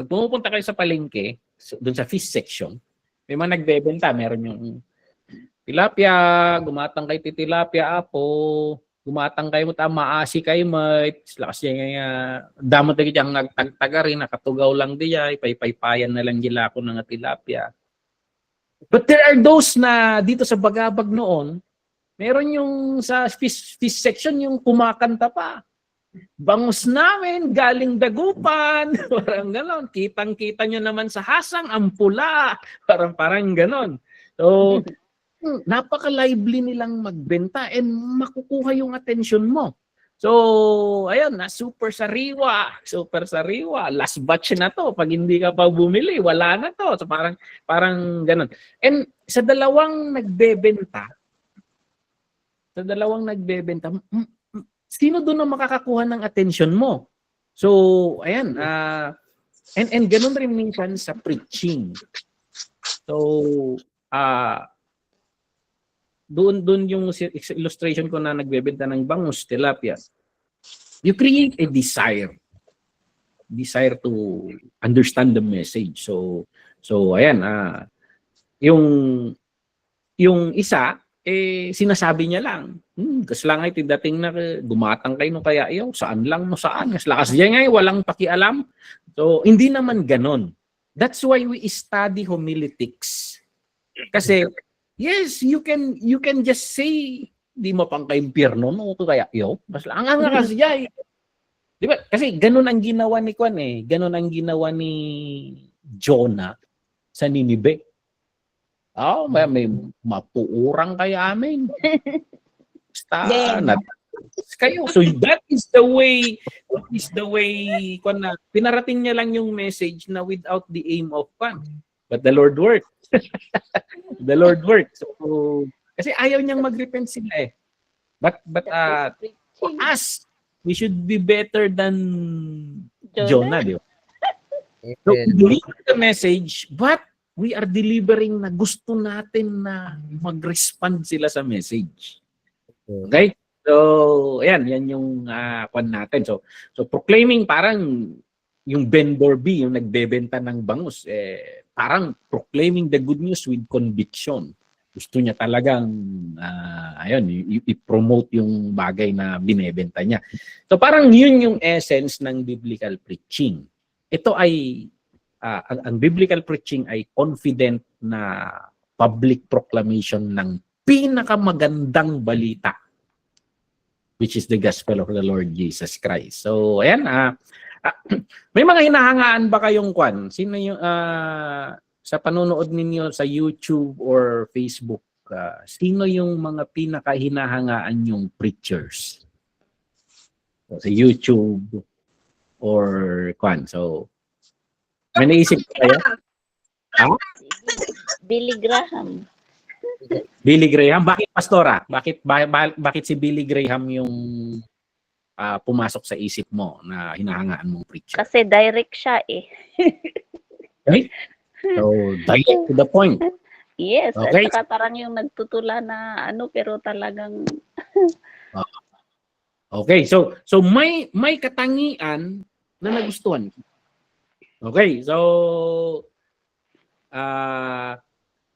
doon sa fish section, may mga nagbebenta, meron yung tilapia, gumatang kay tilapia apo, gumatang kayo mo maasi kayo may lakas niya damot na gitang nagtagtaga rin nakatugaw lang diya ipaypayan na lang gila ko ng tilapia. But there are those na dito sa Bagabag noon, meron yung sa fish section yung kumakanta pa. Bangus namin galing Dagupan, parang ganon. Kitang-kita nyo naman sa hasang ang pula, parang ganon. So napaka-lively nilang magbenta and makukuha yung attention mo. So, ayun, super sariwa. Last batch na to. Pag hindi ka pa bumili, wala na to. So, parang ganun. And sa dalawang nagbebenta, sino doon ang makakakuha ng attention mo? So, ayan. And ganun rin minsan sa preaching. So, doon yung illustration ko na nagbebenta ng bangus, tilapia. You create a desire to understand the message. So ayan, yung isa sinasabi niya lang, kasi lang ay dating na gumatang kayo no kaya saan lakas diyan ngay walang pakialam. So hindi naman ganon. That's why we study homiletics. Kasi yes, you can just say di mo pang kaimpyerno no to kaya mas lang ang kasi jay. Di ba? Kasi ganun ang ginawa ni Ganun ang ginawa ni Jonah sa Ninive. may mapuurang kay amin. Basta, Then, kayo. So that is the way, pinarating niya lang yung message na without the aim of fun. But the Lord worked. The Lord worked. So, kasi ayaw niyang mag-repent sila eh. But for us, we should be better than Jonah, di ba? So, we deliver the message, but we are delivering na gusto natin na mag-respond sila sa message. Okay? So, yan yung kwan natin. So proclaiming parang yung vendor B, yung nagbebenta ng bangus, parang proclaiming the good news with conviction. Gusto niya talagang i-promote yung bagay na binebenta niya. So parang yun yung essence ng biblical preaching. Ito ay ang biblical preaching ay confident na public proclamation ng pinakamagandang balita, which is the gospel of the Lord Jesus Christ. So ayan, may mga hinahangaan ba kayong kwan? Sino yung sa panonood ninyo sa YouTube or Facebook, sino yung mga pinakahinahangaan yung preachers? So, sa YouTube or kwan. So, may naisip kayo? Billy Graham. Billy Graham. Bakit, Pastora? Bakit si Billy Graham yung pumasok sa isip mo na hinahangaan mong preacher? Kasi direct siya eh. Okay? So, direct to the point. Yes, Okay. at saka parang yung nagtutula na pero talagang Okay, so may katangian na nagustuhan. Okay, so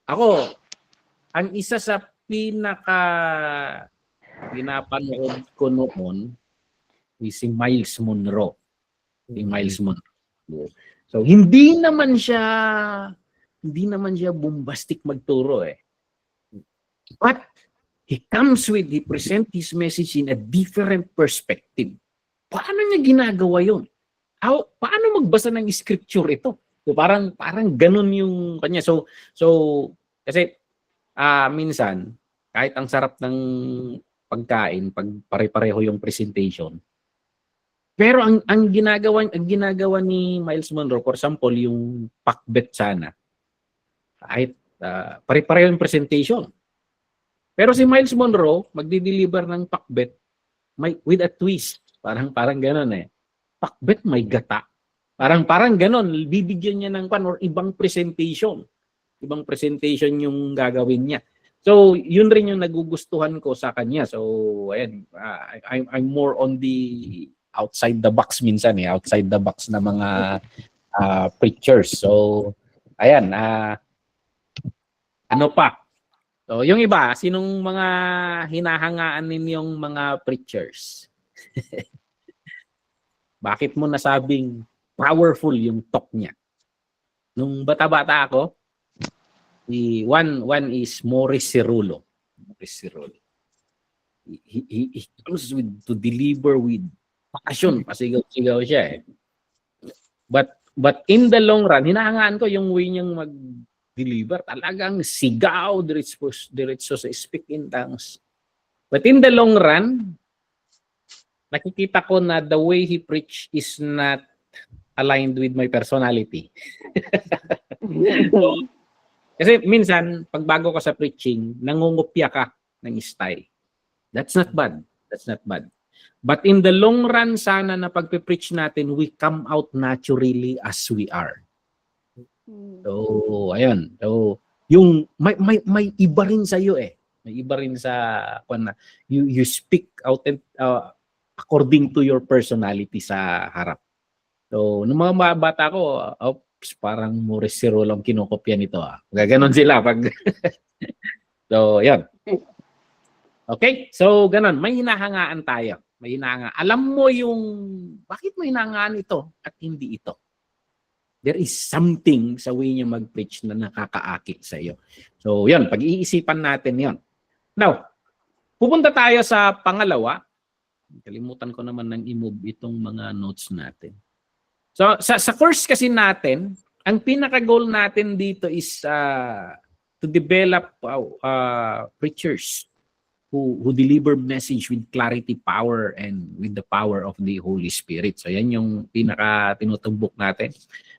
ako ang isa sa pinapanood ko noon is si Miles Monroe. Si Miles Monroe. So hindi naman siya bombastic magturo eh. But he present his message in a different perspective. Paano niya ginagawa yun? Paano magbasa ng scripture ito? So parang ganun yung kanya. So kasi minsan kahit ang sarap ng pagkain pag pare-pareho yung presentation. Pero ang ginagawa ni Miles Monroe, for example, yung pakbet sana. Kahit pare-pareho yung presentation. Pero si Miles Monroe magdi-deliver ng pakbet with a twist. Parang gano'n eh. Pakbet may gata. Parang gano'n, bibigyan niya ng or ibang presentation. Ibang presentation yung gagawin niya. So, yun rin yung nagugustuhan ko sa kanya. So, ayan, I'm more on the outside the box minsan eh. Outside the box na mga preachers. So, ayan, ano pa? So, yung iba, sinong mga hinahangaan ninyong mga preachers? Bakit mo nasabing powerful yung talk niya? Nung bata-bata ako, one is Morris Cerullo. He comes to deliver with passion. Pasigaw-sigaw siya eh. But in the long run, hinahangaan ko yung way niyang mag-deliver. Talagang sigaw, diretso sa speak in tongues. But in the long run, nakikita ko na the way he preach is not aligned with my personality. Kasi minsan, pag bago ka sa preaching, nangungupya ka ng style. That's not bad. But in the long run, sana na pagpe-preach natin, we come out naturally as we are. So, ayun. So, yung may iba rin sa iyo eh. May iba rin sa you speak out according to your personality sa harap. So, nung mga bata ko, parang Morris Cerullo lang kinokopya nito. Gaganon sila pag So, yan. Okay? So, ganon. May hinahangaan tayo. May hinahangaan. Alam mo yung bakit mo hinahangaan ito at hindi ito. There is something sa way niya mag-preach na nakakaakit sa iyo. So, yan. Pag-iisipan natin yan. Now, pupunta tayo sa pangalawa. Kalimutan ko naman ng i-move itong mga notes natin. So, sa course kasi natin, ang pinaka-goal natin dito is to to develop preachers who deliver message with clarity, power, and with the power of the Holy Spirit. So yan yung pinaka tinutumbok natin.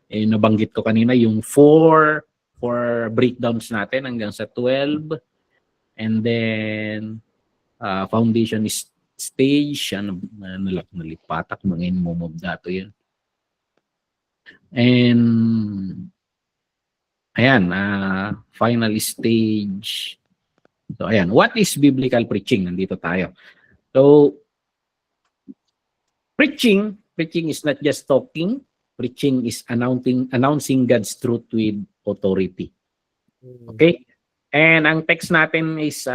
Nabanggit ko kanina yung four breakdowns natin hanggang sa 12. And then foundation is stage, nalipatak, mangin mo dato yan. And ayan, final stage. So ayan, what is biblical preaching? Nandito tayo. So preaching is not just talking. Preaching is announcing God's truth with authority. Okay? And ang text natin is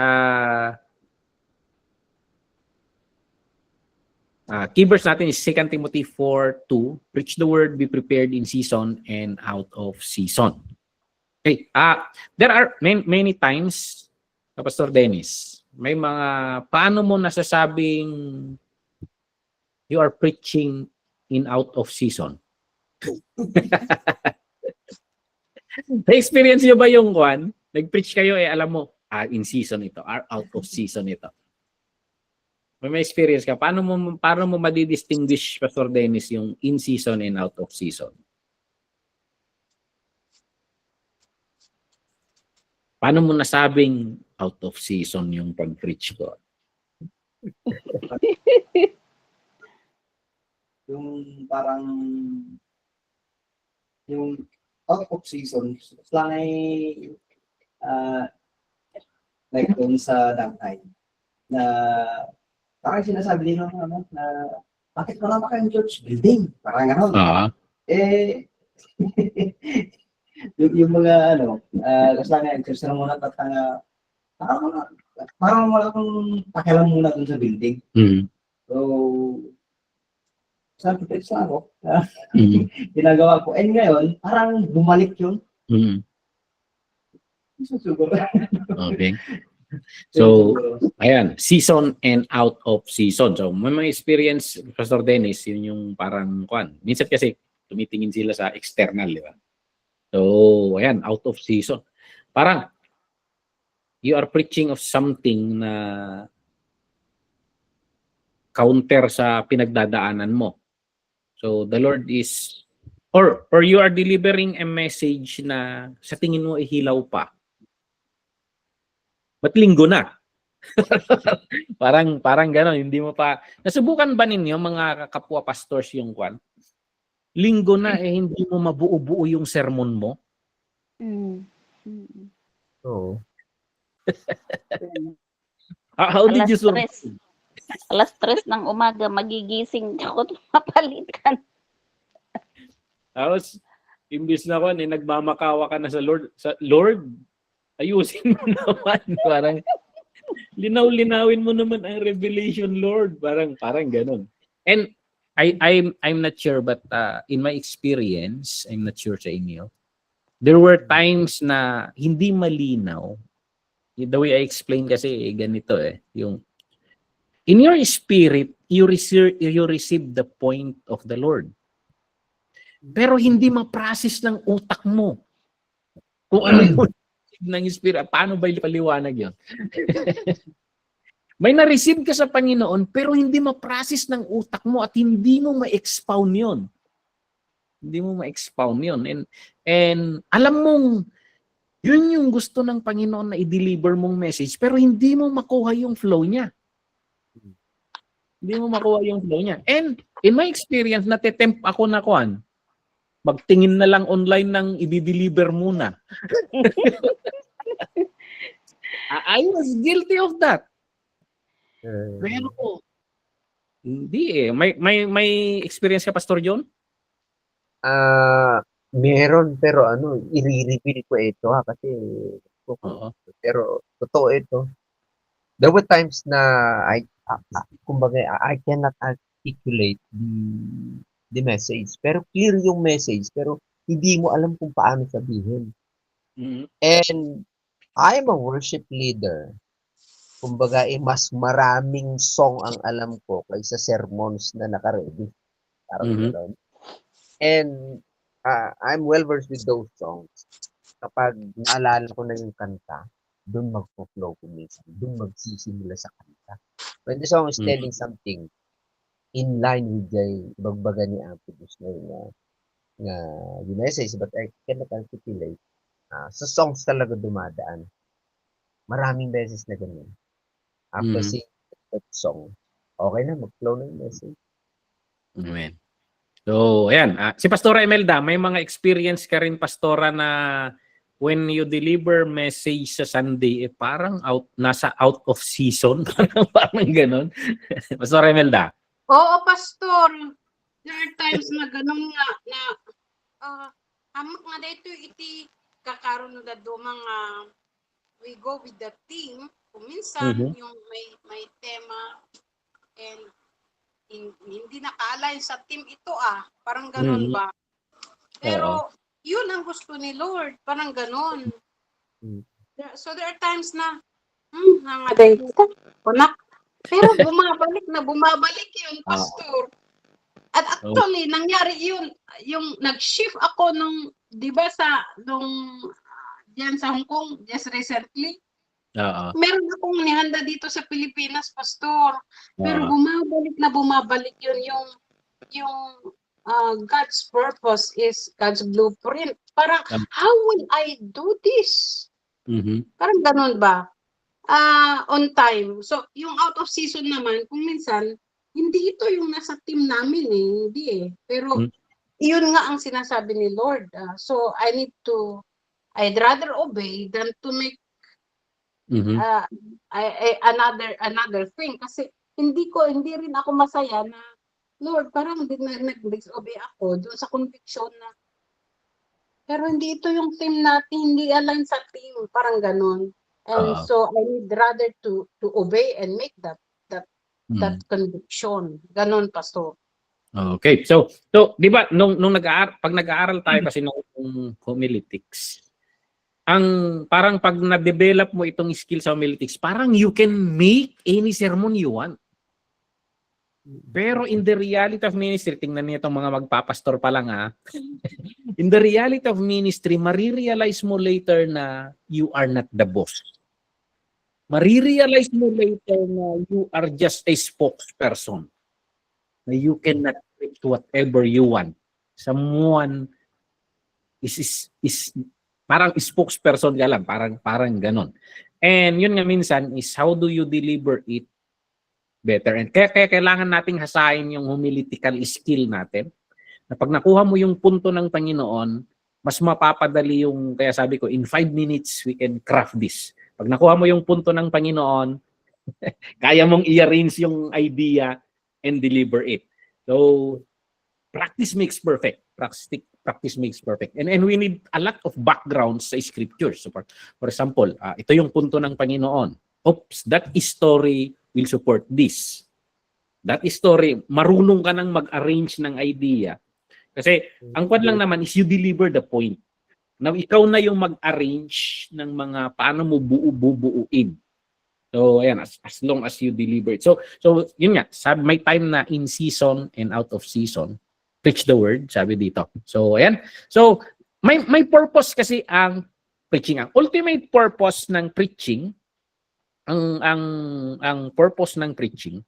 keywords natin is 2 Timothy 4:2. Preach the word, be prepared in season and out of season. Okay. There are many times, Pastor Dennis, may mga paano mo nasasabing you are preaching in out of season? Na-experience nyo ba yung one? Nag-preach kayo alam mo, in season ito, out of season ito. May experience ka. Paano mo madidistinguish, Pastor Dennis, yung in season and out of season? Paano mo nasabing out of season yung pag-preach ko? Yung parang yung out of season lang ay like doon sa dangtay na parang sinasabi nila na bakit wala pa kayong church building? Parang gano'n. Yung mga kaslangan church na muna parang wala akong pakialam muna dun sa building. So, sabi ko, isa ako. Ginagawa ko. And ngayon, parang bumalik yun. Siguro. Okay. So, ayan, season and out of season. So, may mga experience, Pastor Dennis, yun yung parang minsan kasi tumitingin sila sa external, di ba? So, ayan, out of season. Parang, you are preaching of something na counter sa pinagdadaanan mo. So, the Lord is, or you are delivering a message na sa tingin mo ihilaw pa. Ba't linggo na? parang gano'n, hindi mo pa. Nasubukan ba ninyo mga kapwa pastors yung linggo na hindi mo mabuo-buo yung sermon mo? Oo. How did you survive? Alas 3 ng umaga, magigising ako, mapalitan. Tapos, imbis na nagmamakawa ka na sa Lord, ayusin mo naman. Parang, linaw-linawin mo naman ang revelation, Lord. Parang ganun. And, I'm not sure, but in my experience, I'm not sure sa inyo, there were times na hindi malinaw. The way I explain kasi, ganito yung, in your spirit, you receive the point of the Lord. Pero hindi ma-process ng utak mo. Kung ano yung ng spirit, paano ba ipaliwanag yun? May na-receive ka sa Panginoon, pero hindi ma-process ng utak mo at hindi mo ma-expound yun. Hindi mo ma-expound yun. And alam mong, yun yung gusto ng Panginoon na i-deliver mong message, pero hindi mo makuha yung flow niya. Hindi mo makuha yung flow niya. And in my experience, natitempt ako na magtingin na lang online ng i-deliver muna. I was guilty of that. Pero hindi May experience ka, Pastor John? Meron, pero i-reveal ko ito kasi pero totoo ito. There were times na kumbaga I cannot articulate the message, pero clear yung message, pero hindi mo alam kung paano sabihin. And I'm a worship leader. Kumbaga, mas maraming song ang alam ko kaysa sermons na naka-ready. Parang gano'n. And I'm well versed with those songs. kapag naalala ko na yung kanta, doon magpo-flow ko minsan. Doon magsisimula sa kanta. When the song is telling something in line with the bagbaga ni Auntie Busnoy na yung message, but I cannot articulate. Sa songs talaga dumadaan. Maraming beses na ganun. After Mhm. singing that song, okay na, mag-flow na yung message. Amen. So, ayan. Si Pastora Imelda, may mga experience ka rin, Pastora, na when you deliver message sa Sunday, parang nasa out of season. Parang ganun. Pastora Imelda. Oo, pastor. There are times na ganun nga na hamak nga dito iti kakaroon na do mga we go with the team. Kung minsan yung may tema and hindi nakaalay sa team ito parang ganun ba. Pero yun ang gusto ni Lord, parang ganun. So there are times na nangaday dito. Pero bumabalik yun, pastor. At actually, nangyari yun, yung nag-shift ako nung, di ba diyan sa Hong Kong, just recently, meron akong nihanda dito sa Pilipinas, pastor. Pero bumabalik yun, yung God's purpose is God's blueprint. Parang, how will I do this? Parang ganun ba? On time. So, yung out of season naman, kung minsan, hindi ito yung nasa team namin hindi Pero, yun nga ang sinasabi ni Lord. So, I'd rather obey than to make another thing. Kasi, hindi rin ako masaya na, Lord, parang nag-disobey ako doon sa conviction na, pero hindi ito yung team natin, hindi align sa team, parang ganun. And so I would rather to obey and make that conviction. Ganon, pastor. Okay. So 'di ba nung pag nag-aaral tayo kasi ng homiletics, ang parang pag na-develop mo itong skill sa homiletics, parang you can make any sermon you want. Pero in the reality of ministry, tingnan niyo itong mga magpapastor pa lang in the reality of ministry, marirealize mo later na you are not the boss. Marirealize mo later na you are just a spokesperson. Na you cannot preach whatever you want. Someone is parang spokesperson ka lang, parang ganon. And yun nga minsan is how do you deliver it better. And kaya kailangan nating hasain yung homiletical skill natin. Na pag nakuha mo yung punto ng Panginoon, mas mapapadali yung, kaya sabi ko, in 5 minutes, we can craft this. Pag nakuha mo yung punto ng Panginoon, kaya mong i-arrange yung idea and deliver it. So, practice makes perfect. Practice makes perfect. And we need a lot of backgrounds sa scriptures. So for example, ito yung punto ng Panginoon. Oops, that story will support this. That story, marunong ka nang mag-arrange ng idea. Kasi ang kwan lang naman is you deliver the point. Now, ikaw na yung mag-arrange ng mga paano mo buuin. So, ayan, as long as you deliver it. So yun nga, may time na in season and out of season. Preach the word, sabi dito. So, ayan. So, may purpose kasi ang preaching. Ang ultimate purpose ng preaching, ang purpose ng preaching,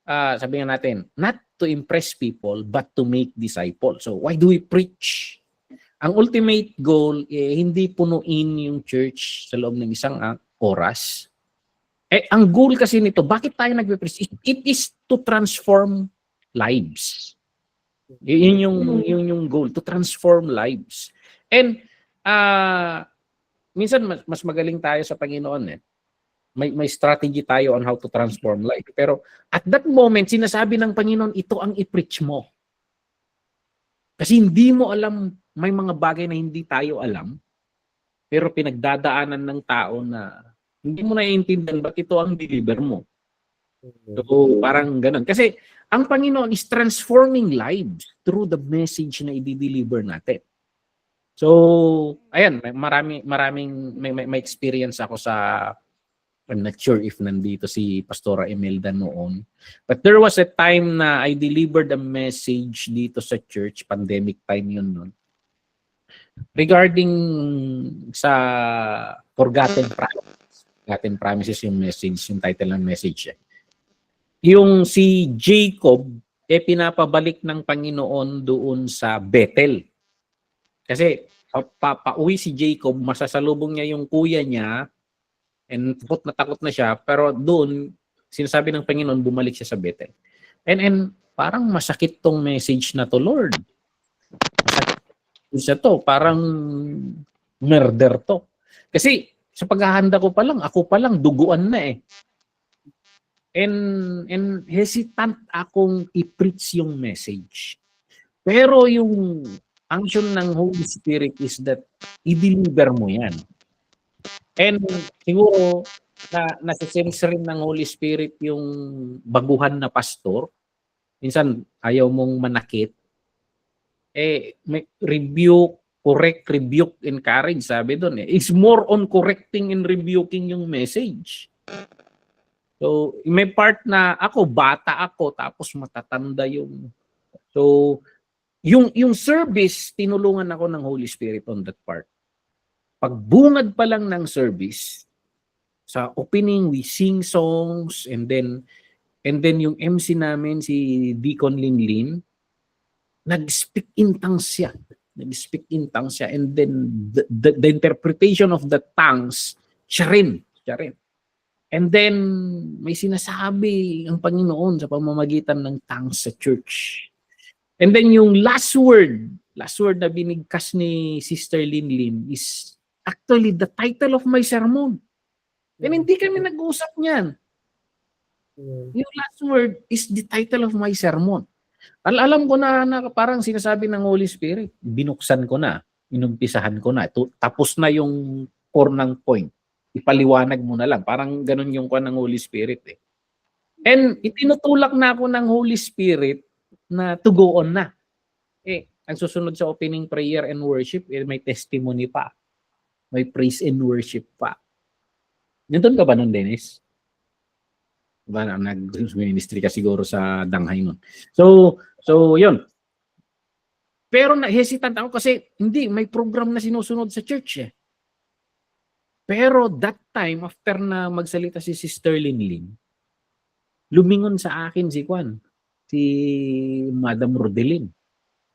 sabi nga natin, not to impress people, but to make disciples. So, why do we preach? Ang ultimate goal, hindi punuin yung church sa loob ng isang oras. Ang goal kasi nito, bakit tayo nagpe-preach? It is to transform lives. Yun yung goal, to transform lives. And minsan mas magaling tayo sa Panginoon May strategy tayo on how to transform life. Pero at that moment, sinasabi ng Panginoon, ito ang i-preach mo. Kasi hindi mo alam, may mga bagay na hindi tayo alam, pero pinagdadaanan ng tao na hindi mo naiintindihan ba't ito ang deliver mo. So, parang ganun. Kasi ang Panginoon is transforming lives through the message na i-deliver natin. So, ayan, may experience ako sa, I'm not sure if nandito si Pastora Imelda noon. But there was a time na I delivered a message dito sa church, pandemic time yun noon, regarding sa forgotten promises yung message, yung title ng message. Yung si Jacob, pinapabalik ng Panginoon doon sa Bethel. Kasi pauwi si Jacob, masasalubong niya yung kuya niya, and takot na siya, pero doon, sinasabi ng Panginoon, bumalik siya sa Bethel. And parang masakit tong message na to, Lord. Masakit siya to, parang murder to. Kasi sa paghahanda ko pa lang, ako pa lang, duguan na eh. And hesitant akong i-preach yung message. Pero yung function ng Holy Spirit is that i-deliver mo yan. And siguro nasa-sense rin ng Holy Spirit yung baguhan na pastor. Minsan ayaw mong manakit. May rebuke, correct, rebuke, encourage, sabi doon eh. It's more on correcting and rebuking yung message. So, may part na ako, bata ako, tapos matatanda yung... So, yung service, tinulungan ako ng Holy Spirit on that part. Pagbungad pa lang ng service, sa opening, we sing songs, and then yung MC namin, si Deacon Linlin, nag-speak in tongues siya. And then the interpretation of the tongues, siya rin. And then may sinasabi ang Panginoon sa pamamagitan ng tongues sa church. And then yung last word na binigkas ni Sister Linlin is actually the title of my sermon. And hindi kami nag-uusap niyan. Yung last word is the title of my sermon. Alam ko na parang sinasabi ng Holy Spirit, binuksan ko na, inumpisahan ko na. Tapos na yung core ng point. Ipaliwanag mo na lang. Parang ganun yung kuha ng Holy Spirit eh. And itinutulak na ako ng Holy Spirit na to go on na. Ang susunod sa opening prayer and worship, may testimony pa. May praise and worship pa. Nandun ka ba nun, Dennis? Diba, nag-ministry ka siguro sa Danghay nun. So yun. Pero hesitant ako kasi hindi, may program na sinusunod sa church eh. Pero that time, after na magsalita si Sister Linlin, lumingon sa akin si Madam Rodelin.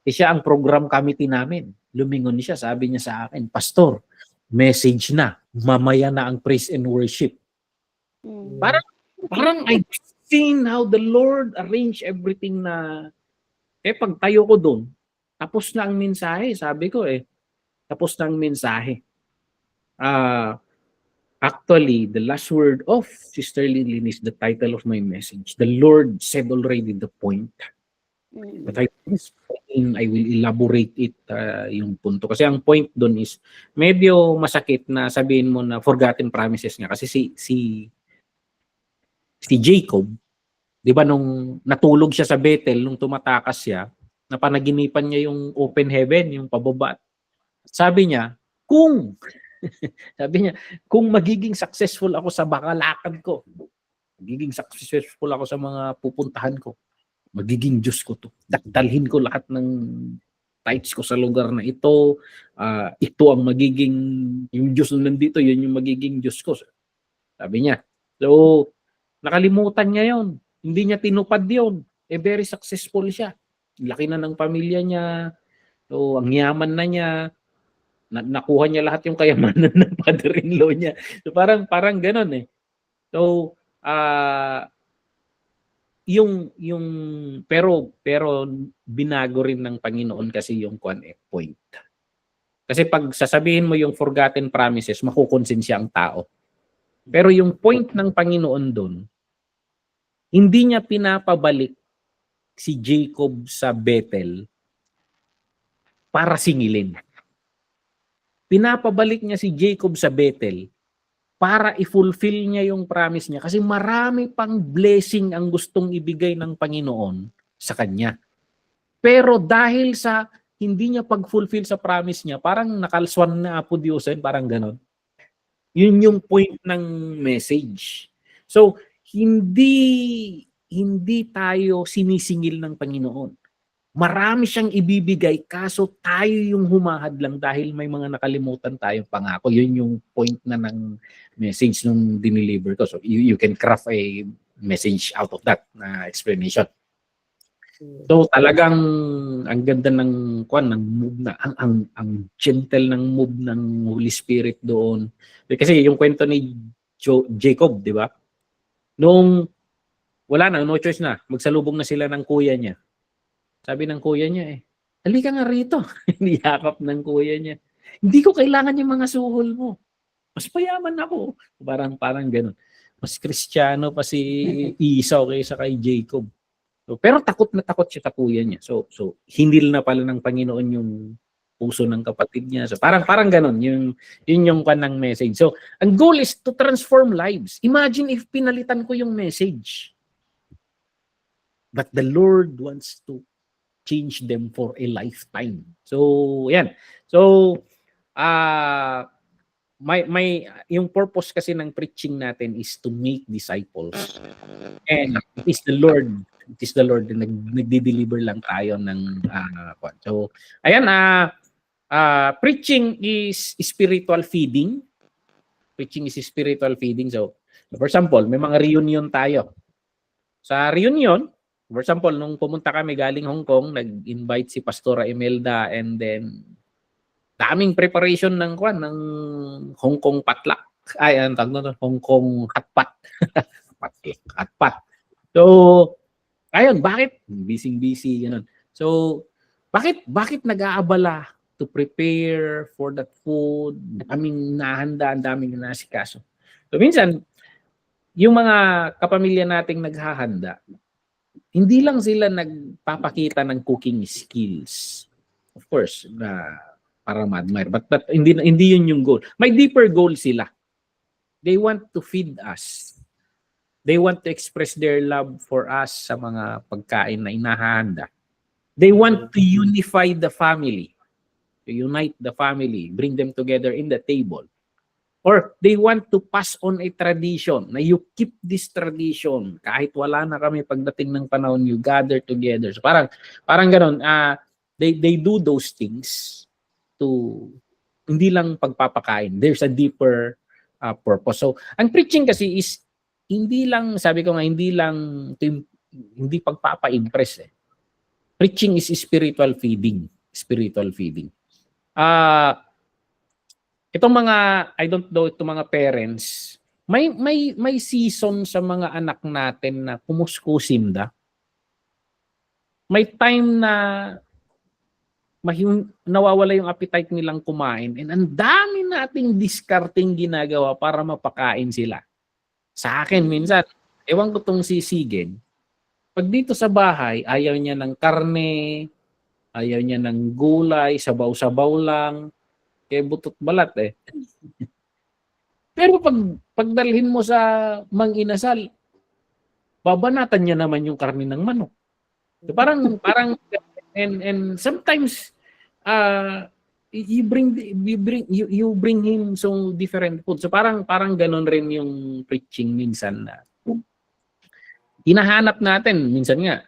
Siya ang program committee namin. Lumingon siya, sabi niya sa akin, Pastor, message na, mamaya na ang praise and worship. Parang I've seen how the Lord arranged everything na, pagtayo ko doon, tapos na ang mensahe, sabi ko tapos na ang mensahe. Actually, the last word of Sister Lillian is the title of my message. The Lord said already the point. But I will elaborate it yung punto. Kasi ang point doon is medyo masakit na sabihin mo na forgotten promises nga. Kasi si Jacob, di ba nung natulog siya sa Bethel, nung tumatakas siya, napanaginipan niya yung open heaven, yung pababa. Sabi niya, kung magiging successful ako sa bakalakad ko, magiging successful ako sa mga pupuntahan ko, magiging Diyos ko to. Dalhin ko lahat ng tithes ko sa lugar na ito. Ito ang magiging, yung Diyos na nandito, yun yung magiging Diyos ko. Sabi niya. So, nakalimutan niya yon. Hindi niya tinupad yon. Very successful siya. Laki na ng pamilya niya. So, ang yaman na niya. Nakuha niya lahat yung kayamanan ng father-in-law niya. So, parang ganun eh. So, pero binago rin ng Panginoon kasi yung point. Kasi pag sasabihin mo yung forgotten promises, makukonsensya ang tao. Pero yung point ng Panginoon doon, hindi niya pinapabalik si Jacob sa Bethel para singilin. Pinapabalik niya si Jacob sa Bethel para i-fulfill niya yung promise niya kasi marami pang blessing ang gustong ibigay ng Panginoon sa kanya. Pero dahil sa hindi niya pag-fulfill sa promise niya, parang nakalswan na Apo Diyosen, parang ganon. Yun yung point ng message. So, hindi tayo sinisingil ng Panginoon. Marami siyang ibibigay kaso tayo yung humahad lang dahil may mga nakalimutan tayong pangako. Yun yung point na ng message nung dineliver ko. So you can craft a message out of that na explanation. So talagang ang ganda ng ng move na ang gentle ng move ng Holy Spirit doon. Kasi yung kwento ni Jacob, di ba? Nung wala na, no choice na, magsalubong na sila ng kuya niya. Sabi ng kuya niya halika nga rito. Niyakap ng kuya niya. Hindi ko kailangan yung mga suhol mo. Mas payaman ako. Parang ganun. Mas Kristiyano pa si Esau kaysa kay Jacob. So, pero takot na takot siya sa kuya niya. So hinil na pala ng Panginoon yung puso ng kapatid niya. So parang ganun yun yung kanang message. So ang goal is to transform lives. Imagine if pinalitan ko yung message. But the Lord wants to change them for a lifetime. So, yan. So, may yung purpose kasi ng preaching natin is to make disciples. And it is the Lord na nagde-deliver lang tayo ng So, ayan, preaching is spiritual feeding. Preaching is spiritual feeding. So, for example, may mga reunion tayo. Sa reunion, for example, nung pumunta kami galing Hong Kong, nag-invite si Pastora Imelda and then daming preparation ng Hong Kong patlak. Ay, ang tawag na Hong Kong hatpat. Hatpat. So, ayun, bakit? Busy, ganun. So, bakit nag-aabala to prepare for that food? Daming nahanda, daming nasikaso. So, minsan, yung mga kapamilya nating naghahanda, hindi lang sila nagpapakita ng cooking skills. Of course, para ma-admire. But hindi yun yung goal. May deeper goal sila. They want to feed us. They want to express their love for us sa mga pagkain na inahanda. They want to unify the family. To unite the family. Bring them together in the table. Or they want to pass on a tradition na you keep this tradition kahit wala na kami pagdating ng panahon, you gather together. So parang ganun, they do those things to hindi lang pagpapakain. There's a deeper purpose. So ang preaching kasi is hindi lang, sabi ko nga, hindi pagpapa-impress. Preaching is spiritual feeding. Spiritual feeding. Itong mga, I don't know, itong mga parents, may season sa mga anak natin na kumuskusim da. May time na nawawala yung appetite nilang kumain and ang dami nating discarding ginagawa para mapakain sila. Sa akin minsan, ewan ko tong sisigin, pag dito sa bahay, ayaw niya ng karne, ayaw niya ng gulay, sabaw-sabaw lang, kaya butot balat Pero pagdalhin mo sa mang-inasal, babanatan niya naman yung karne ng manok. So parang and sometimes you bring him so different food. So parang ganoon rin yung preaching minsan na hinahanap natin minsan nga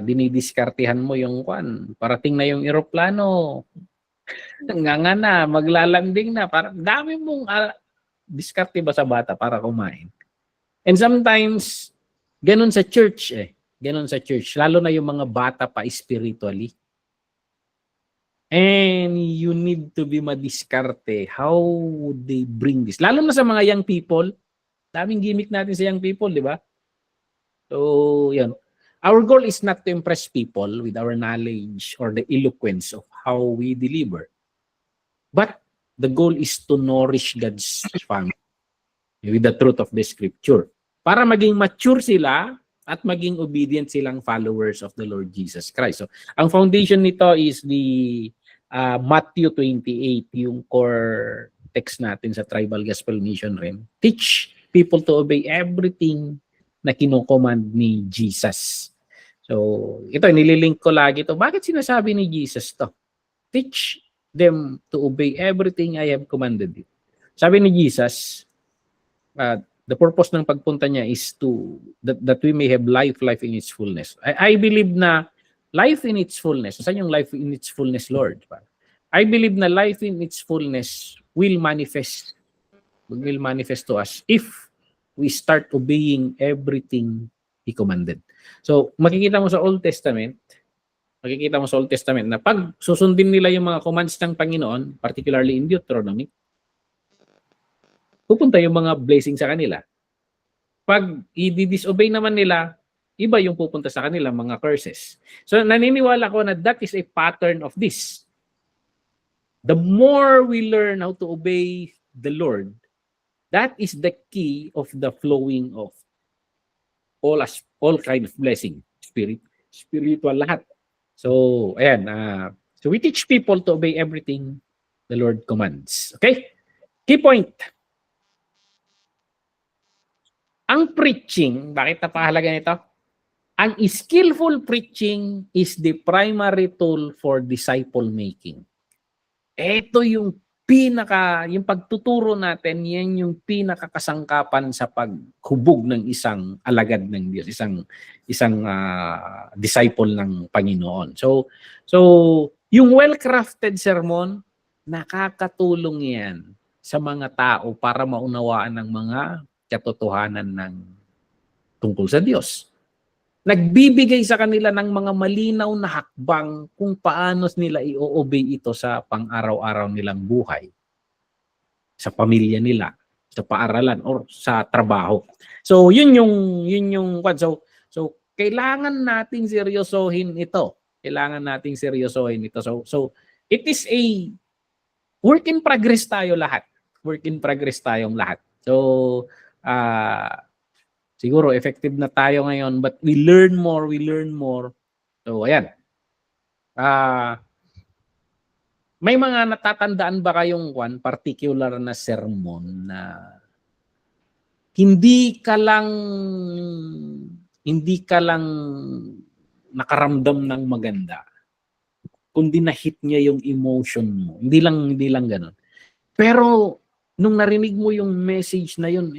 dinidiskartehan mo yung parating na yung eroplano. Nga na, maglalanding na. Parang dami mong diskarte ba sa bata para kumain. And sometimes, ganun sa church Ganun sa church. Lalo na yung mga bata pa spiritually. And you need to be madiskarte. How would they bring this? Lalo na sa mga young people. Daming gimmick natin sa young people, di ba? So, yan. Our goal is not to impress people with our knowledge or the eloquence of how we deliver. But the goal is to nourish God's family with the truth of the scripture. Para maging mature sila at maging obedient silang followers of the Lord Jesus Christ. So, ang foundation nito is the Matthew 28, yung core text natin sa Tribal Gospel Mission rin. Teach people to obey everything na kinocommand ni Jesus. So, ito, nililink ko lagi ito. Bakit sinasabi ni Jesus to? Teach them to obey everything I have commanded you. Sabi ni Jesus, the purpose ng pagpunta niya is to that we may have life in its fullness. I believe na life in its fullness. Saan yung life in its fullness, Lord? I believe na life in its fullness will manifest to us if we start obeying everything He commanded. So, makikita mo sa Old Testament na pag susundin nila yung mga commands ng Panginoon, particularly in Deuteronomy, pupunta yung mga blessing sa kanila. Pag i-disobey naman nila, iba yung pupunta sa kanila, mga curses. So, naniniwala ko na that is a pattern of this. The more we learn how to obey the Lord, that is the key of the flowing of all kind of blessing, spiritual lahat. So, ayan. So, we teach people to obey everything the Lord commands. Okay? Key point. Ang preaching, bakit napahalaga nito? Ang skillful preaching is the primary tool for disciple making. Ito yung yung pagtuturo natin, yan yung pinakakasangkapan sa paghubog ng isang alagad ng Diyos, isang disciple ng Panginoon. So yung well-crafted sermon, nakakatulong yan sa mga tao para maunawaan ng mga katotohanan ng tungkol sa Diyos. Nagbibigay sa kanila ng mga malinaw na hakbang kung paano nila i-obey ito sa pang-araw-araw nilang buhay, sa pamilya nila, sa paaralan or sa trabaho. So yun yung so kailangan nating seryosohin ito. So it is a work in progress tayo lahat. Tayong lahat. So siguro effective na tayo ngayon, but we learn more. So, ayan. May mga natatandaan ba kayong particular na sermon na hindi ka lang nakaramdam ng maganda, kundi na-hit niya yung emotion mo. Hindi lang ganun. Pero, nung narinig mo yung message na yun,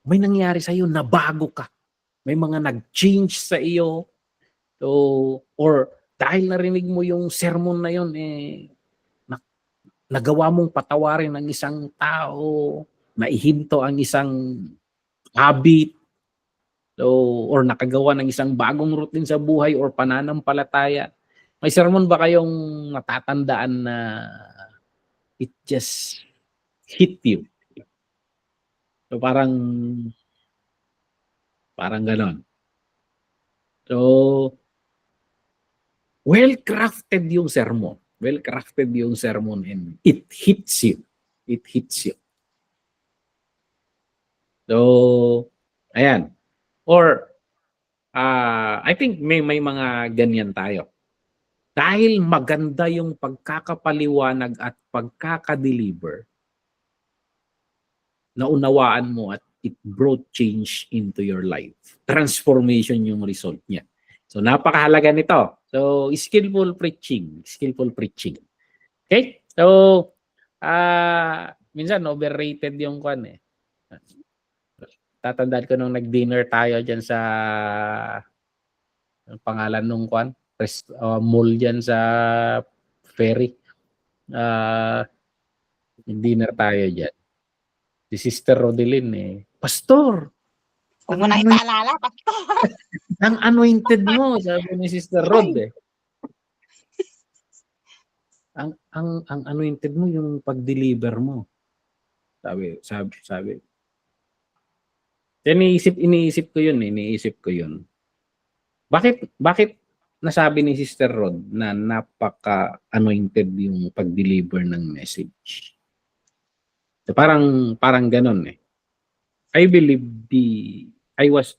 may nangyari sa iyo, nabago ka. May mga nag-change sa iyo. So, or dahil narinig mo yung sermon na yun, nagawa mong patawarin ng isang tao, naihinto ang isang habit, so, or nakagawa ng isang bagong routine sa buhay or pananampalataya. May sermon ba kayong natatandaan na it just hit you? So parang ganon. So, well-crafted yung sermon. And it hits you. So, ayan. Or, I think may mga ganyan tayo. Dahil maganda yung pagkakapaliwanag at pagkakadeliver, naunawaan mo at it brought change into your life. Transformation yung result niya. So, napakahalaga nito. So, skillful preaching. Okay? So, minsan overrated yung kwan eh. Tatandaan ko nung nag-dinner tayo dyan sa pangalan nung kwan, mall dyan sa ferry. Dinner tayo dyan. Si Sister Rodelyn Pastor! Huwag mo na itaalala, Pastor. Ang anointed mo, sabi ni Sister Rod Ang anointed mo yung pag-deliver mo. Sabi. Iniisip ko yun. Bakit nasabi ni Sister Rod na napaka-anointed yung pag-deliver ng message? So parang ganun I believe I was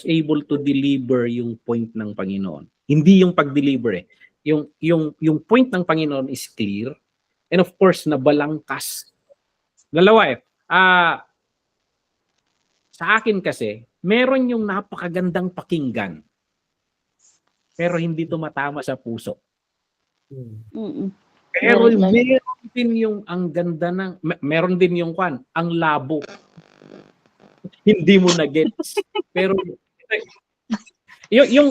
able to deliver yung point ng Panginoon. Hindi yung pag-deliver Yung point ng Panginoon is clear and of course nabalangkas. Dalawa sa akin kasi meron yung napakagandang pakinggan pero hindi tumatama sa puso. Pero meron din yung ang ganda meron din yung ang labo. Hindi mo na gets. Pero Yung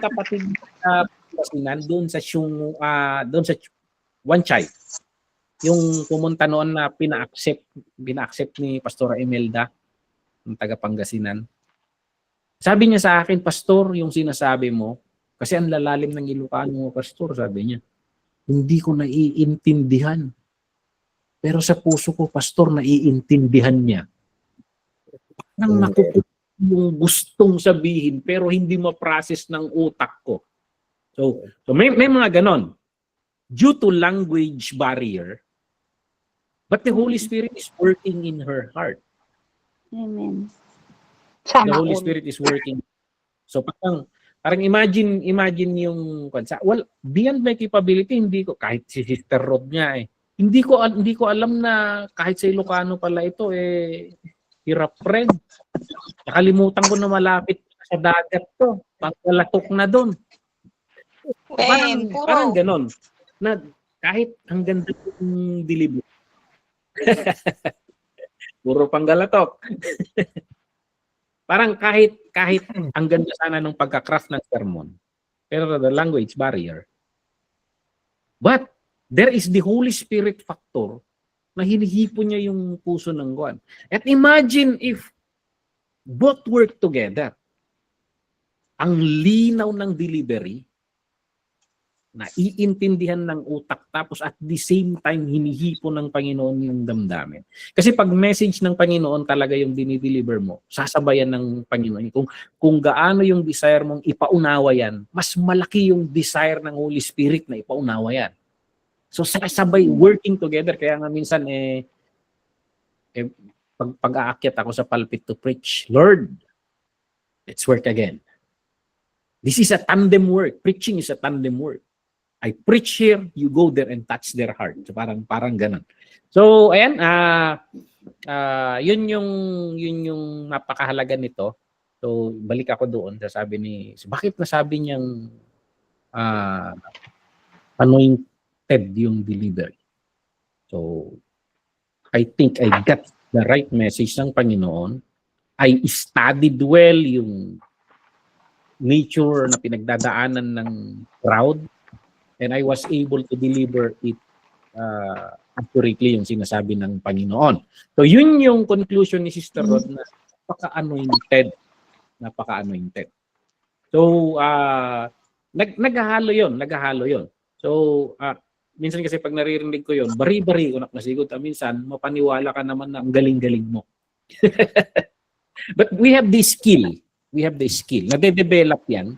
kapatid kasi nandoon sa doon sa Wanchay, yung pumunta noon na pina-accept ni Pastora Imelda, ng taga Pangasinan. Sabi niya sa akin, Pastor, yung sinasabi mo, kasi ang lalalim ng Ilocano mo, Pastor, sabi niya, hindi ko naiintindihan. Pero sa puso ko, Pastor, naiintindihan niya. Nang nakukuha yung gustong sabihin, pero hindi ma-process ng utak ko. So may mga ganon. Due to language barrier, but the Holy Spirit is working in her heart. Amen. The Holy Spirit is working. So parang imagine yung beyond my capability, hindi ko, kahit si Sister Rod niya hindi ko alam na kahit sa Ilocano pala ito hirap rin. Nakalimutan ko na malapit sa dagat to. Pagkalatok na doon. Parang ganon. Na kahit ang ganda ng delivery. Puro panggalatok. Parang kahit ang ganda sana ng pagka-craft ng sermon. Pero the language barrier. But there is the Holy Spirit factor na hinihipo niya yung puso ng Juan. At imagine if both work together. Ang linaw ng delivery, na iintindihan ng utak, tapos at the same time hinihipo ng Panginoon yung damdamin. Kasi pag message ng Panginoon talaga yung dinideliver mo, sasabayan ng Panginoon. Kung gaano yung desire mong ipaunawa yan, mas malaki yung desire ng Holy Spirit na ipaunawa yan. So sasabay, working together. Kaya nga minsan pag-aakyat ako sa pulpit to preach, Lord, let's work again. This is a tandem work. Preaching is a tandem work. I preach here, you go there and touch their heart. So parang ganun. So ayan, yun yung napakahalaga nito. So balik ako doon sa sabi bakit nasabi niyang anointed yung delivery. So I think I got the right message ng Panginoon. I studied well yung nature na pinagdadaanan ng crowd. And I was able to deliver it accurately yung sinasabi ng Panginoon. So yun yung conclusion ni Sister Rod na napaka-anointed. So naghahalo yun. So minsan kasi pag naririnig ko yun, bari-bari unak na sigod. Minsan mapaniwala ka naman na ang galing-galing mo. But we have this skill. Nade-develop yan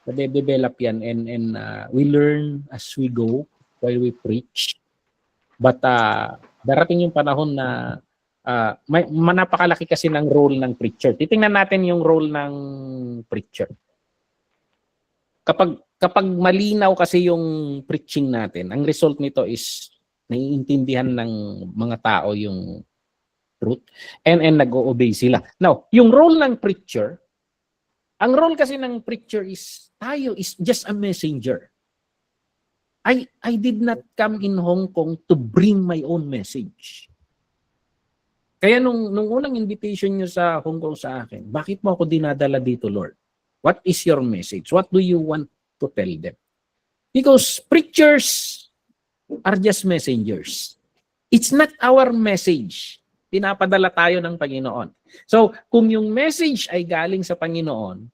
and we learn as we go while we preach. But darating yung panahon na napakalaki kasi ng role ng preacher. Titingnan natin yung role ng preacher. Kapag malinaw kasi yung preaching natin, ang result nito is naiintindihan ng mga tao yung truth and nag-o-obey sila. Now, yung role ng preacher, ang role kasi ng preacher is tayo is just a messenger. I did not come in Hong Kong to bring my own message. Kaya nung unang invitation nyo sa Hong Kong sa akin, bakit mo ako dinadala dito, Lord? What is your message? What do you want to tell them? Because preachers are just messengers. It's not our message. Pinapadala tayo ng Panginoon. So, kung yung message ay galing sa Panginoon,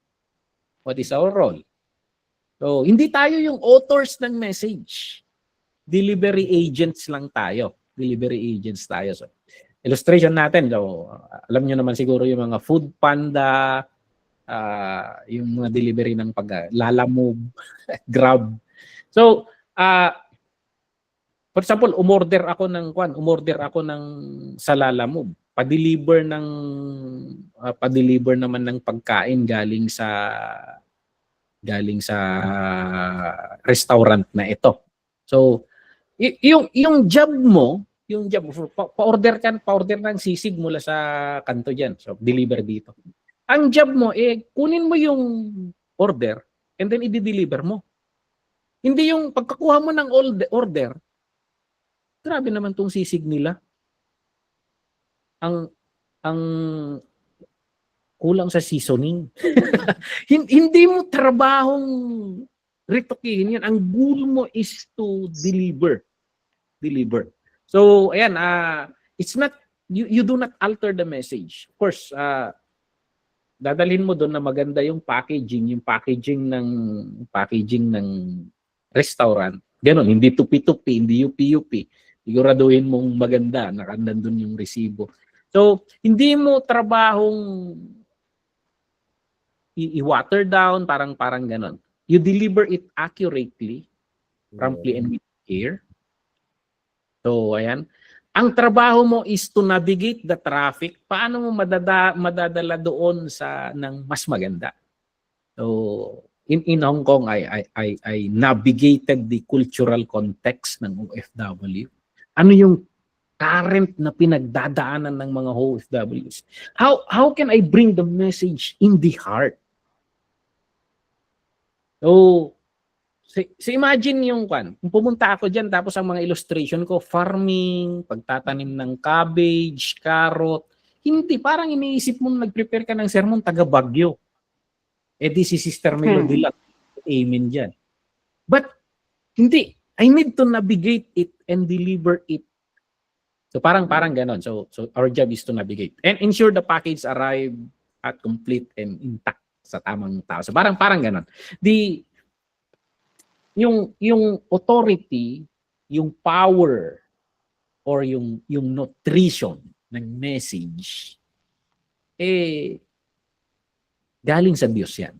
what is our role? So, hindi tayo yung authors ng message. Delivery agents lang tayo. So, illustration natin, alam nyo naman siguro yung mga Food Panda, yung mga delivery ng Lalamove, Grab. So, for example, umorder ako ng sa Lalamove. Pa-deliver naman ng pagkain galing sa restaurant na ito. So, yung job mo, pa-order ng sisig mula sa kanto diyan. So, deliver dito. Ang job mo kunin mo yung order and then i-deliver mo. Hindi yung pagkakuha mo ng order. Grabe naman tong sisig nila. Ang kulang sa seasoning. Hindi mo trabahong retokihin yan. Ang goal mo is to deliver. So, ayan, it's not, you do not alter the message. Of course, dadalhin mo doon na maganda yung packaging ng restaurant. Ganon, hindi tupi-tupi, hindi yupi-yupi. Siguraduhin mong maganda, nakandun yung resibo. So, hindi mo trabahong i-water down, parang ganon. You deliver it accurately, promptly, and with care. So, ayan. Ang trabaho mo is to navigate the traffic. Paano mo madadala doon ng mas maganda? So, in Hong Kong, I navigated the cultural context ng OFW. Ano yung current na pinagdadaanan ng mga OFWs? How can I bring the message in the heart? So imagine yung kung pumunta ako dyan tapos ang mga illustration ko, farming, pagtatanim ng cabbage, carrot, hindi, parang iniisip mo nag-prepare ka ng sermon taga Baguio. Di si Sister Melody lang, amen dyan. But, hindi. I need to navigate it and deliver it. So parang ganon. So our job is to navigate and ensure the package arrive at complete and intact sa tamang tao. So parang ganon. Yung authority, yung power, or yung nutrition ng message, galing sa Diyos yan.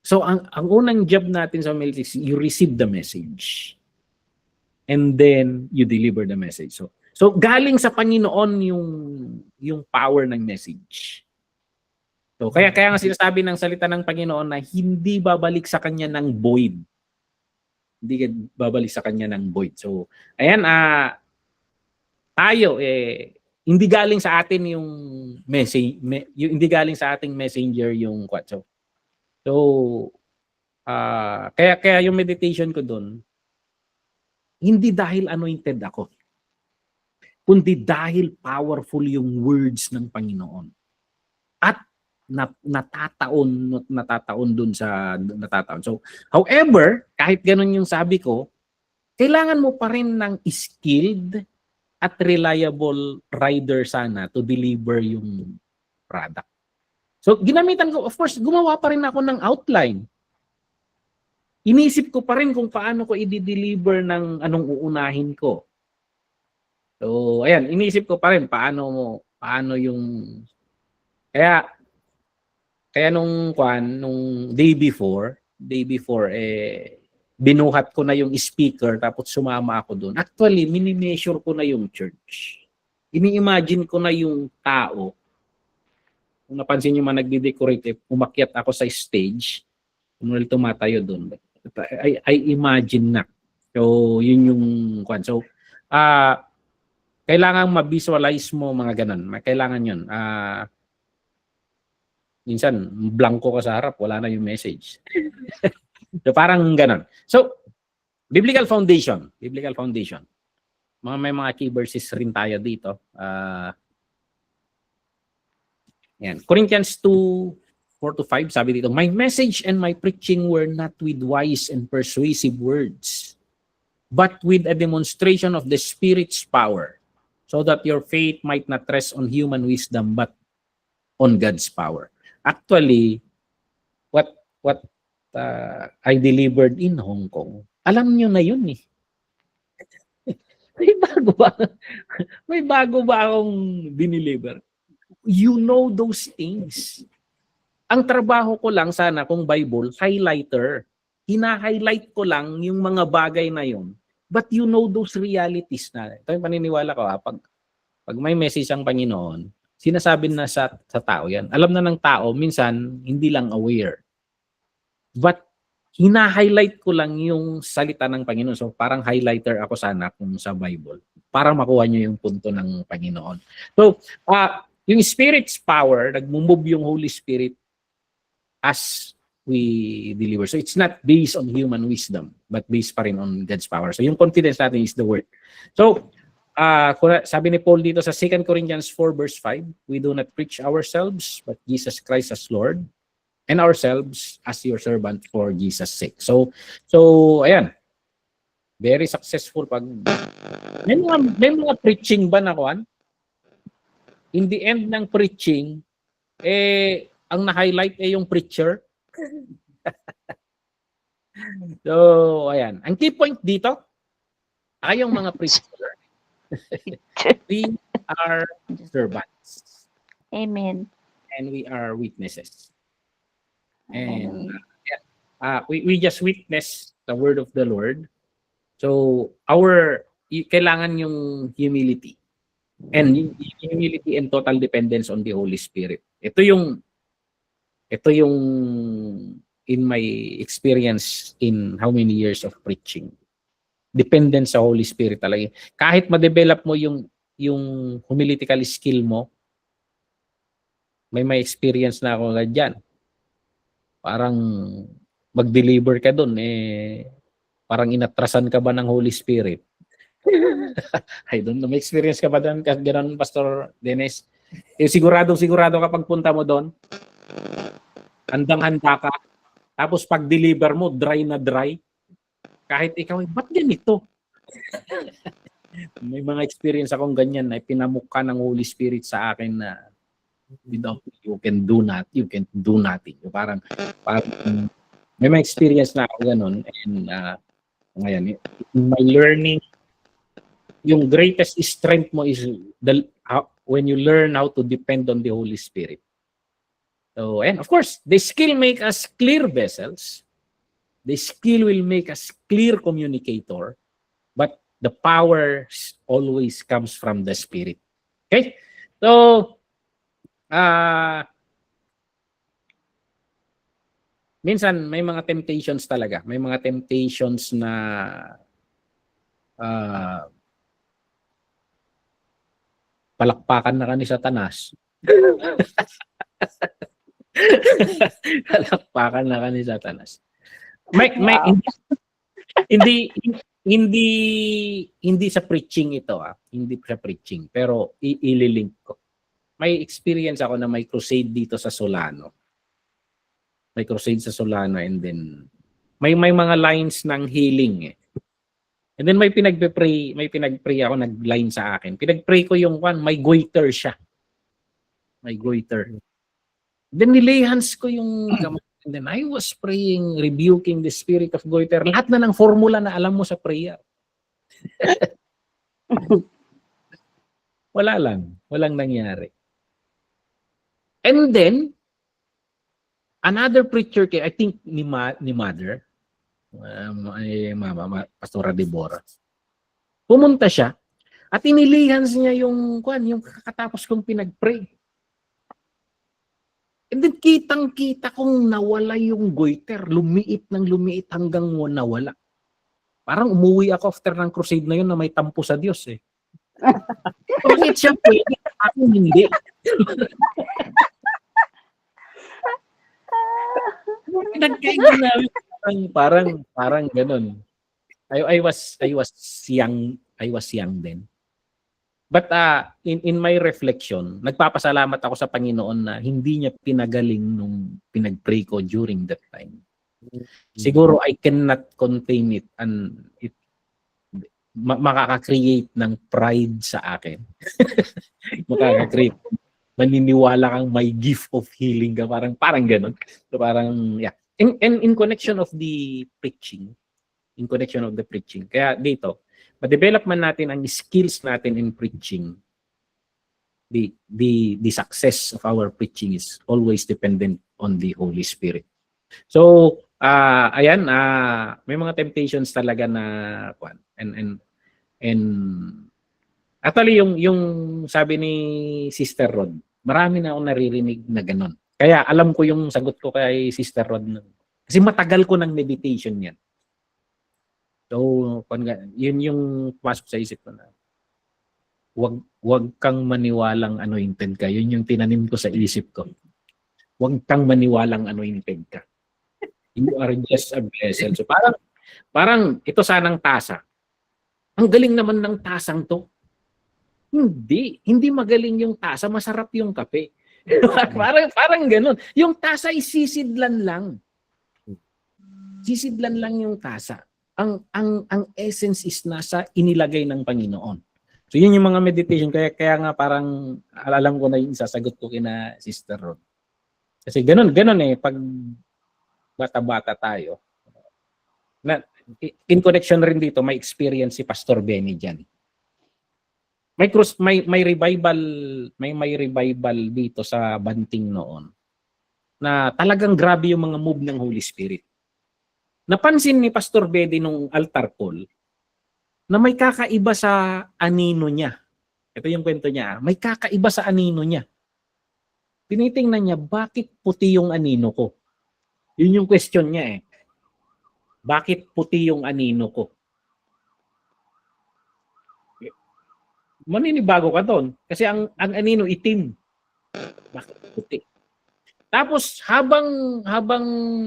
So ang unang job natin sa military is you receive the message and then you deliver the message. So galing sa Panginoon yung power ng message. So kaya nga sinasabi ng salita ng Panginoon na hindi babalik sa kanya ng void. Hindi babalik sa kanya ng void. So ayan, tayo hindi galing sa atin yung message, hindi galing sa ating messenger yung kwatso. So kaya yung meditation ko doon, hindi dahil anointed ako, kundi dahil powerful yung words ng Panginoon. At natataon dun sa natataon. So, however, kahit ganun yung sabi ko, kailangan mo pa rin ng skilled at reliable rider sana to deliver yung product. So, ginamitan ko, of course, gumawa pa rin ako ng outline. Inisip ko pa rin kung paano ko i-deliver ng anong uunahin ko. So, ayan, inisip ko pa rin paano yung kaya nung day before binuhat ko na yung speaker tapos sumama ako doon. Actually, mini-measure ko na yung church. Ini-imagine ko na yung tao. Kung napansin niyo man nagde-decorate, umakyat ako sa stage, tumatayo doon. I imagine na. So, yun yung So, kailangan ma-visualize mo mga ganun. Kailangan yun. Minsan, blanco ka sa harap, wala na yung message. So, parang ganun. So, biblical foundation. May mga key verses rin tayo dito. Yan. Corinthians 2:4-5, sabi dito, my message and my preaching were not with wise and persuasive words, but with a demonstration of the Spirit's power, so that your faith might not rest on human wisdom, but on God's power. Actually, what I delivered in Hong Kong, alam nyo na yun eh. May bago ba akong dineliver? You know those things. Ang trabaho ko lang sana kung Bible, highlighter. Hina-highlight ko lang yung mga bagay na yun. But you know those realities na. Ito yung paniniwala ko pag may message ang Panginoon, sinasabi na sa tao yan. Alam na ng tao, minsan hindi lang aware. But hina-highlight ko lang yung salita ng Panginoon. So parang highlighter ako sana kung sa Bible para makuha nyo yung punto ng Panginoon. So yung Spirit's power, nagmumove yung Holy Spirit as we deliver. So it's not based on human wisdom, but based pa rin on God's power. So yung confidence natin is the Word. So sabi ni Paul dito sa 2 Corinthians 4 verse 5, we do not preach ourselves, but Jesus Christ as Lord, and ourselves as your servant for Jesus' sake. So ayan. Very successful pag may mga preaching ba na kuan? In the end ng preaching, ang na-highlight yung preacher. So, ayan. Ang key point dito, tayong mga preacher, we are servants. Amen. And we are witnesses. And we just witness the word of the Lord. So, kailangan yung humility. And humility and total dependence on the Holy Spirit. Ito yung in my experience in how many years of preaching. Dependence sa Holy Spirit talaga. Kahit ma-develop mo yung humilitical skill mo, may experience na ako dyan. Parang mag-deliver ka dun, parang inatrasan ka ba ng Holy Spirit? I don't know, may experience ka ba doon? Ganun, Pastor Dennis? Sigurado kapag punta mo doon, handang-handa ka, tapos pag-deliver mo, dry na dry. Kahit ikaw, ba't ganito? May mga experience akong ganyan na pinamukha ng Holy Spirit sa akin na without you can do nothing. Parang may mga experience na ako ganun. And ngayon, in my learning, yung greatest strength mo is when you learn how to depend on the Holy Spirit. So, and of course, the skill make us clear vessels. The skill will make us clear communicator. But the power always comes from the Spirit. Okay? So, minsan may mga temptations talaga. May mga temptations na palakpakan na ka ni Satanas. Palakpakan na ka ni Satanas. Hindi sa preaching ito, hindi sa preaching, pero ililink ko. May experience ako na may crusade dito sa Solano. May crusade sa Solano, and then may mga lines ng healing . And then may pinagpray ako, nag-line sa akin. Pinagpray ko yung may goiter siya. May goiter. Then nilay hands ko yung kamay. And then I was praying, rebuking the spirit of goiter. Lahat na ng formula na alam mo sa prayer. Walang nangyari. And then, another preacher, I think ni Mother, Mama Pastora Deborah, pumunta siya at inilihans niya yung kakatapos kong pinag-pray. And then kitang-kita kong nawala yung goiter, lumiit hanggang nawala. Parang umuwi ako after ng crusade na yun na may tampo sa Diyos . Bakit siya pwede? Ako hindi. Nagkaigin namin. Parang ganun. I was young then. But in my reflection, nagpapasalamat ako sa Panginoon na hindi niya pinagaling nung pinag-pray ko during that time. Siguro I cannot contain it and it makaka-create ng pride sa akin. Makaka-create. Maniniwala kang may gift of healing ka, parang ganun. So parang And in connection of the preaching, kaya dito, ma-develop man natin ang skills natin in preaching, the success of our preaching is always dependent on the Holy Spirit. So, ayan, may mga temptations talaga na and actually yung sabi ni Sister Rod, marami na akong naririnig na ganun. Kaya alam ko yung sagot ko kay Sister Rod. Kasi matagal ko ng meditation yan. So, yun yung pasok sa isip ko na wag kang maniwalang anointed ka. Yun yung tinanim ko sa isip ko. Wag kang maniwalang anointed ka. You are just a vessel. So parang ito sanang tasa. Ang galing naman ng tasang to. Hindi magaling yung tasa, masarap yung kape. parang ganun. Yung tasa ay sisidlan lang. Sisidlan lang yung tasa. Ang essence is nasa inilagay ng Panginoon. So yun yung mga meditation, kaya nga parang alam ko na yung sasagot ko kina Sister Rod. Kasi ganun pag bata-bata tayo. Na, in connection rin dito, may experience si Pastor Benny diyan. May revival dito sa Banting noon. Na talagang grabe yung mga move ng Holy Spirit. Napansin ni Pastor Benny nung altar call na may kakaiba sa anino niya. Ito yung kwento niya. May kakaiba sa anino niya. Tinitingnan niya, bakit puti yung anino ko? Yun yung question niya eh. Bakit puti yung anino ko? Maninibago ka doon. Kasi ang anino itim. Bakit puti? Tapos habang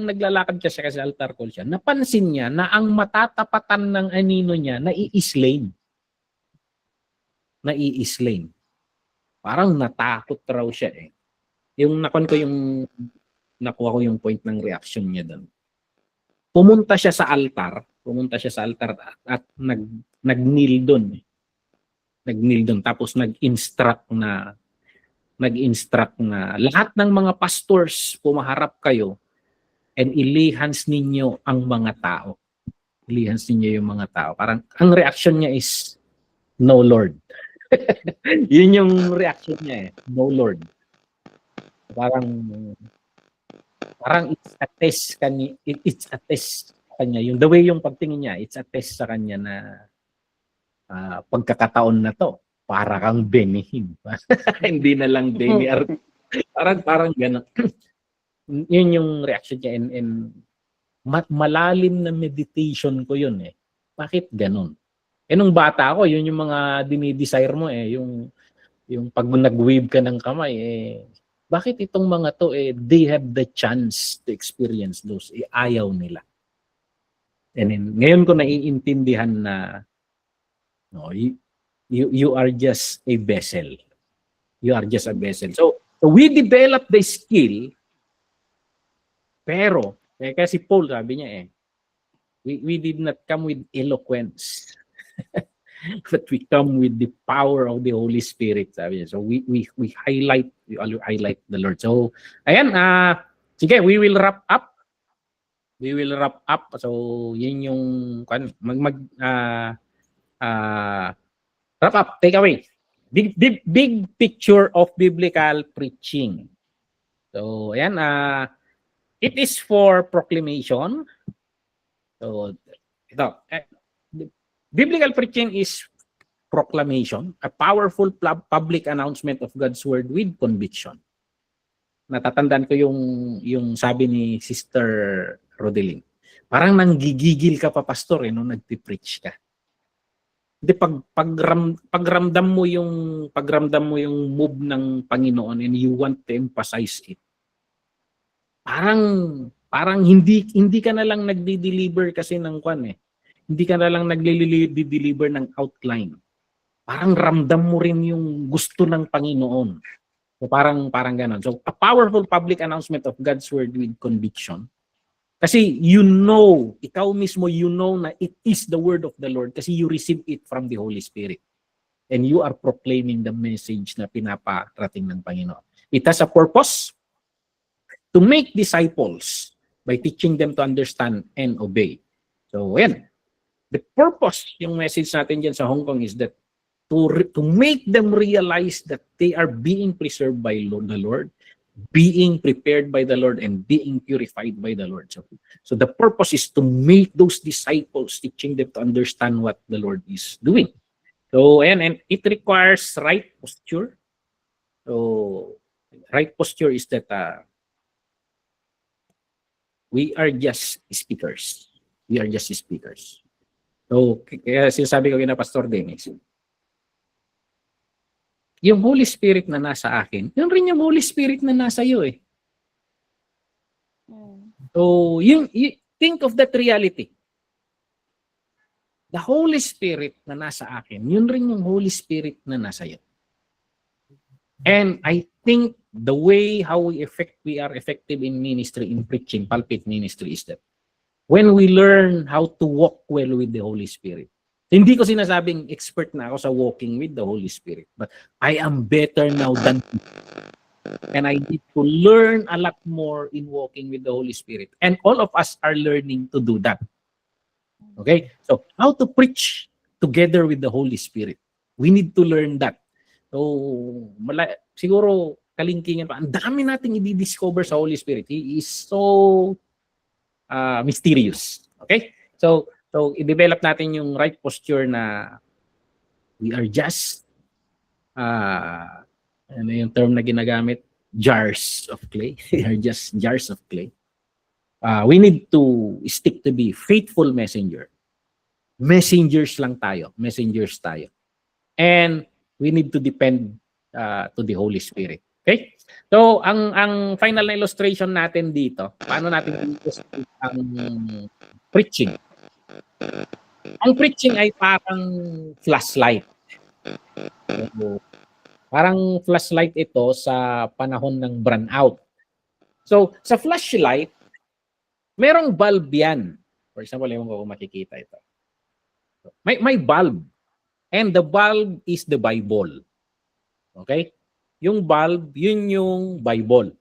naglalakad siya kasi altar call siya, napansin niya na ang matatapatan ng anino niya nai-islane. Parang natakot raw siya eh. Nakuha ko yung point ng reaction niya doon. Pumunta siya sa altar at nag-kneel doon. Nag-kneel doon tapos nag-instruct na lahat ng mga pastors pumaharap kayo and i-lay hands ninyo ang mga tao. I-lay hands ninyo yung mga tao. Parang ang reaction niya is no Lord. Yun yung reaction niya eh. No Lord. Parang it's a test kanya. It's a test kanya. Yung the way yung pagtingin niya, it's a test sa kanya na pagkakataon na to. Para kang Benny. Hindi na lang Benny. Parang gano'n. Yun yung reaction niya. And malalim na meditation ko yun eh. Bakit gano'n? Nung bata ako, yun yung mga dinidesire mo eh. Yung pag nag-wave ka ng kamay eh. Bakit itong mga to eh, they have the chance to experience those. Eh, ayaw nila. And then, ngayon ko naiintindihan na no, you are just a vessel. You are just a vessel. So we develop the skill, pero, kasi Paul sabi niya eh, we did not come with eloquence, but we come with the power of the Holy Spirit. Sabi niya. So we highlight the Lord. So, ayan, sige, we will wrap up. So, yun yung, wrap up, take away. Big picture of biblical preaching. So, ayan, it is for proclamation. So, ito. Biblical preaching is proclamation, a powerful public announcement of God's word with conviction. Natatandaan ko yung sabi ni Sister Rodeline. Parang nanggigigil ka pa, pastor, nung nagpi-preach ka. Hindi pagramdam mo yung move ng Panginoon and you want to emphasize it. Parang hindi ka na lang nagdi-deliver kasi ng kwan eh. Hindi ka na lang nagdi-deliver ng outline. Parang ramdam mo rin yung gusto ng Panginoon. So parang ganon. So a powerful public announcement of God's word with conviction. Kasi ikaw mismo na it is the word of the Lord kasi you receive it from the Holy Spirit. And you are proclaiming the message na pinaparating ng Panginoon. It has a purpose to make disciples by teaching them to understand and obey. So, ayan. The purpose, yung message natin dyan sa Hong Kong is that to make them realize that they are being preserved by the Lord, being prepared by the Lord, and being purified by the Lord. So the purpose is to make those disciples, teaching them to understand what the Lord is doing. So, and it requires right posture. So, right posture is that we are just speakers. We are just speakers. So, kaya sinasabi ko kina Pastor Dennis, yung Holy Spirit na nasa akin, yun rin yung Holy Spirit na nasa iyo eh. So, you think of that reality. The Holy Spirit na nasa akin, yun rin yung Holy Spirit na nasa iyo. And I think the way how we are effective in ministry, in preaching, pulpit ministry is that when we learn how to walk well with the Holy Spirit. Hindi ko sinasabing expert na ako sa walking with the Holy Spirit, but I am better now than and I need to learn a lot more in walking with the Holy Spirit. And all of us are learning to do that. Okay? So, how to preach together with the Holy Spirit. We need to learn that. So, siguro kalingkingan pa. Ang dami nating i-discover sa Holy Spirit. He is so mysterious. Okay? So i-develop natin yung right posture na we are just ano yung term na ginagamit? Jars of clay. We are just jars of clay. We need to stick to be faithful messenger. Messengers lang tayo. Messengers tayo. And we need to depend to the Holy Spirit. Okay? So, ang final na illustration natin dito, paano natin illustrate ang preaching? Ang preaching ay parang flashlight. So, parang flashlight ito sa panahon ng brownout. So, sa flashlight, merong bulb yan. For example, yung kung makikita ito. May bulb. And the bulb is the Bible. Okay? Yung bulb, yun yung Bible.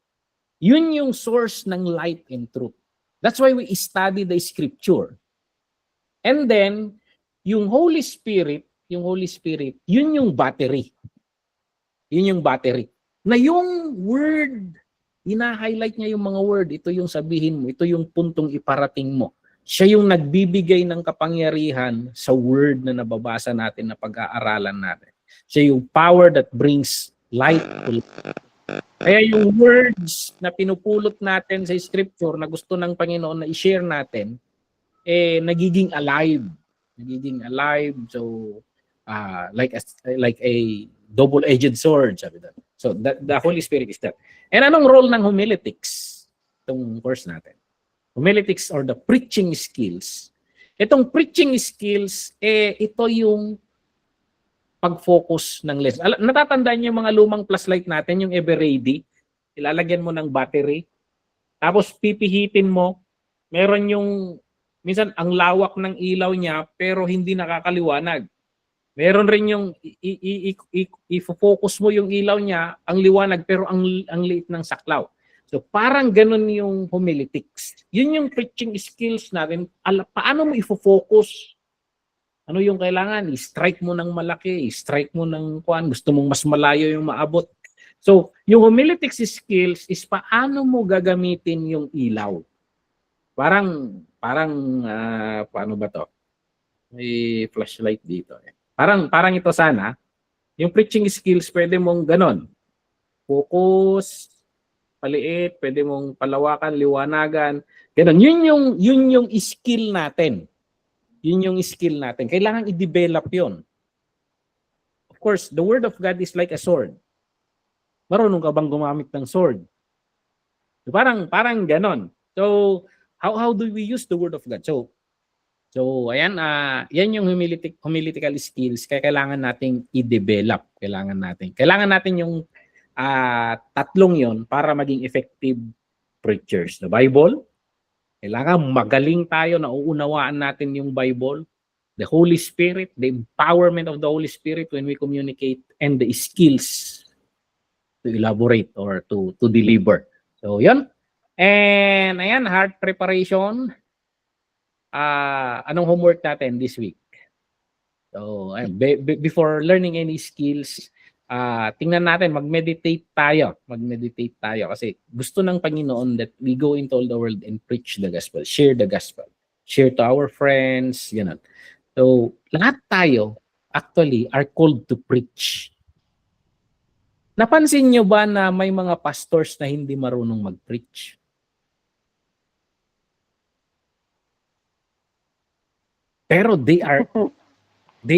Yun yung source ng light and truth. That's why we study the scripture. And then, yung Holy Spirit, yun yung battery. Yun yung battery. Na yung word, ina-highlight niya yung mga word. Ito yung sabihin mo, ito yung puntong iparating mo. Siya yung nagbibigay ng kapangyarihan sa word na nababasa natin, na pag-aaralan natin. Siya yung power that brings light to life. Kaya yung words na pinupulot natin sa scripture na gusto ng Panginoon na i-share natin, nagiging alive. Nagiging alive. So, like a double-edged sword, sabi doon. So, the Holy Spirit is that. And anong role ng homiletics? Itong course natin. Homiletics or the preaching skills. Itong preaching skills, ito yung pag-focus ng lesson. Natatandaan niyo yung mga lumang flashlight natin, yung ever ready. Ilalagyan mo ng battery. Tapos pipihitin mo. Meron yung, minsan ang lawak ng ilaw niya pero hindi nakakaliwanag. Meron rin yung i-focus mo yung ilaw niya, ang liwanag pero ang liit ng saklaw. So parang ganun yung homiletics. Yun yung preaching skills natin. Paano mo i-focus? Ano yung kailangan? I-strike mo ng malaki, i-strike mo ng kuan, gusto mong mas malayo yung maabot. So, yung homiletics skills is paano mo gagamitin yung ilaw. Parang paano ba to? May flashlight dito. Parang ito sana. Yung preaching skills, pwede mong ganon. Focus, paliit, pwede mong palawakan, liwanagan. Ganon. Yun yung skill natin. Yun yung skill natin. Kailangan i-develop yun. Of course, the Word of God is like a sword. Marunong ka bang gumamit ng sword? So, parang ganon. So, how do we use the Word of God? So ayan, yan yung homiletical skills. Kaya kailangan nating i-develop. Kailangan natin yung tatlong yon para maging effective preachers. The Bible, kailangan magaling tayo na uunawaan natin yung Bible, the Holy Spirit, the empowerment of the Holy Spirit when we communicate, and the skills to elaborate or to deliver. So, yun. And, ayan, heart preparation. Anong homework natin this week? So, before learning any skills, tingnan natin, mag-meditate tayo kasi gusto ng Panginoon that we go into all the world and preach the gospel, share to our friends, ganun. So, lahat tayo actually are called to preach. Napansin nyo ba na may mga pastors na hindi marunong mag-preach? Pero they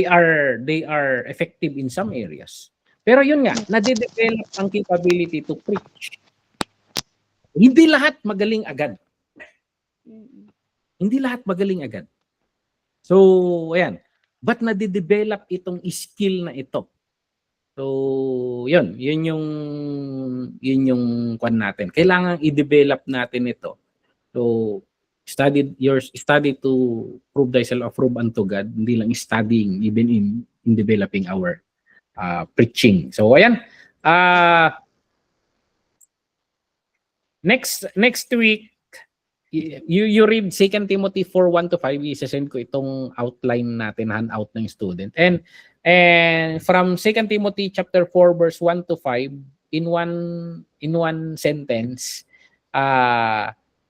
are effective in some areas. Pero yun nga, nade-develop ang capability to preach. Hindi lahat magaling agad. So, ayan. Ba't nade-develop itong skill na ito? So, yun yung kwan natin. Kailangan i-develop natin ito. So, study to prove thyself approved unto God, hindi lang studying, even in developing our preaching. So, ayan. Next week, you read 2 Timothy 4:1-5. Isasend ko itong outline natin, handout ng student. And from 2 Timothy chapter 4 verse 1-5, in one sentence,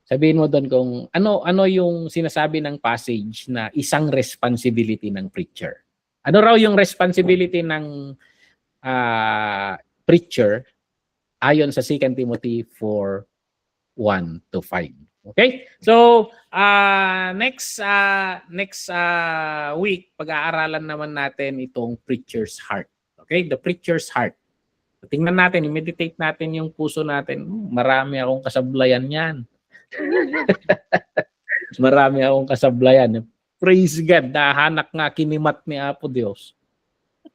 sabihin mo doon kung ano yung sinasabi ng passage na isang responsibility ng preacher. Ano raw yung responsibility ng preacher ayon sa 2 Timothy 4:1-5. Okay? So, next week, pag-aaralan naman natin itong preacher's heart. Okay? The preacher's heart. So, tingnan natin, i-meditate natin yung puso natin. Marami akong kasablayan yan. Marami akong kasablayan. Praise God, nahanak nga kinimat ni Apo Diyos.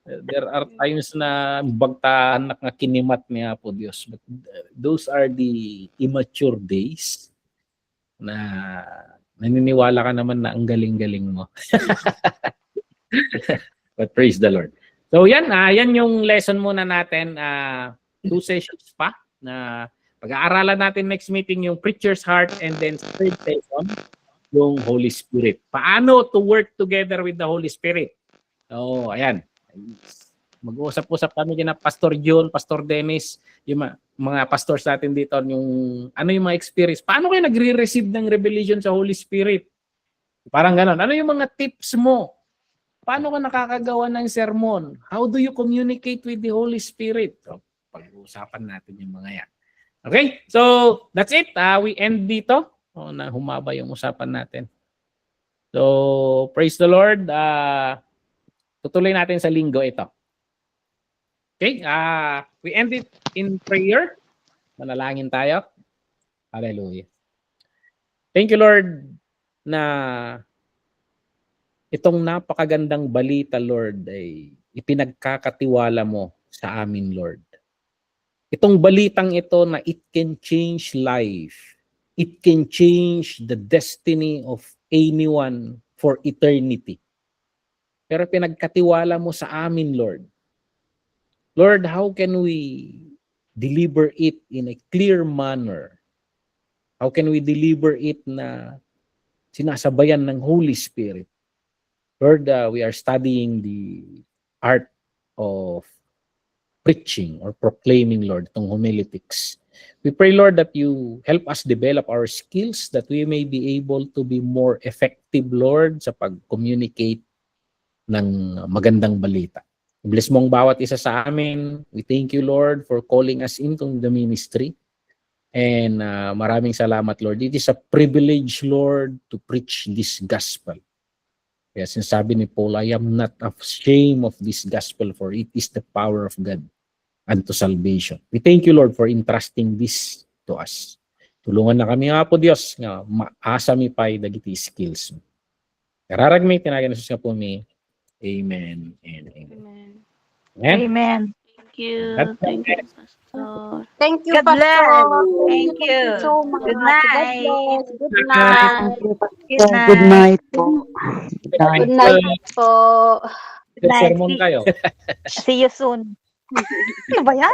There are times na bagtahanak nga kinimat ni Apo Diyos. But those are the immature days na naniniwala ka naman na ang galing-galing mo. But praise the Lord. So yan yung lesson muna natin. 2 sessions pa na pag-aaralan natin next meeting yung preacher's heart, and then third session yung Holy Spirit. Paano to work together with the Holy Spirit? So ayan. Mag-uusap-usap kami din na Pastor John, Pastor Dennis, yung mga pastors natin dito, yung ano yung mga experience. Paano kayo nagre-receive ng revelation sa Holy Spirit? Parang gano'n. Ano yung mga tips mo? Paano ka nakakagawa ng sermon? How do you communicate with the Holy Spirit? So, pag-uusapan natin yung mga yan. Okay? So, that's it. We end dito. Na humaba yung usapan natin. So, praise the Lord. Tutuloy natin sa linggo ito. Okay? We end it in prayer. Manalangin tayo. Hallelujah. Thank you, Lord, na itong napakagandang balita, Lord, ay ipinagkakatiwala mo sa amin, Lord. Itong balitang ito na it can change life. It can change the destiny of anyone for eternity. Pero pinagkatiwala mo sa amin, Lord. Lord, how can we deliver it in a clear manner? How can we deliver it na sinasabayan ng Holy Spirit? Lord, we are studying the art of preaching or proclaiming, Lord, itong homiletics. We pray, Lord, that you help us develop our skills, that we may be able to be more effective, Lord, sa pag-communicate ng magandang balita. Bless mo ang bawat isa sa amin. We thank you, Lord, for calling us into the ministry. And maraming salamat, Lord. It is a privilege, Lord, to preach this gospel. Kaya sinasabi ni Paul, I am not ashamed of this gospel, for it is the power of God unto salvation. We thank you, Lord, for entrusting this to us. Tulungan na kami nga po, Diyos, nga maasa mi pa'y dagiti skills. Kararagmay, tinagan na siya po mi. Amen and amen. Amen. Amen. Amen. Thank you. That's Thank you, it. Pastor. Thank you, God bless. Pastor. Thank you. So much. Good night. God bless. Good night. Good night po. Good night po. Sermon kayo. See you soon. Ano ba yan?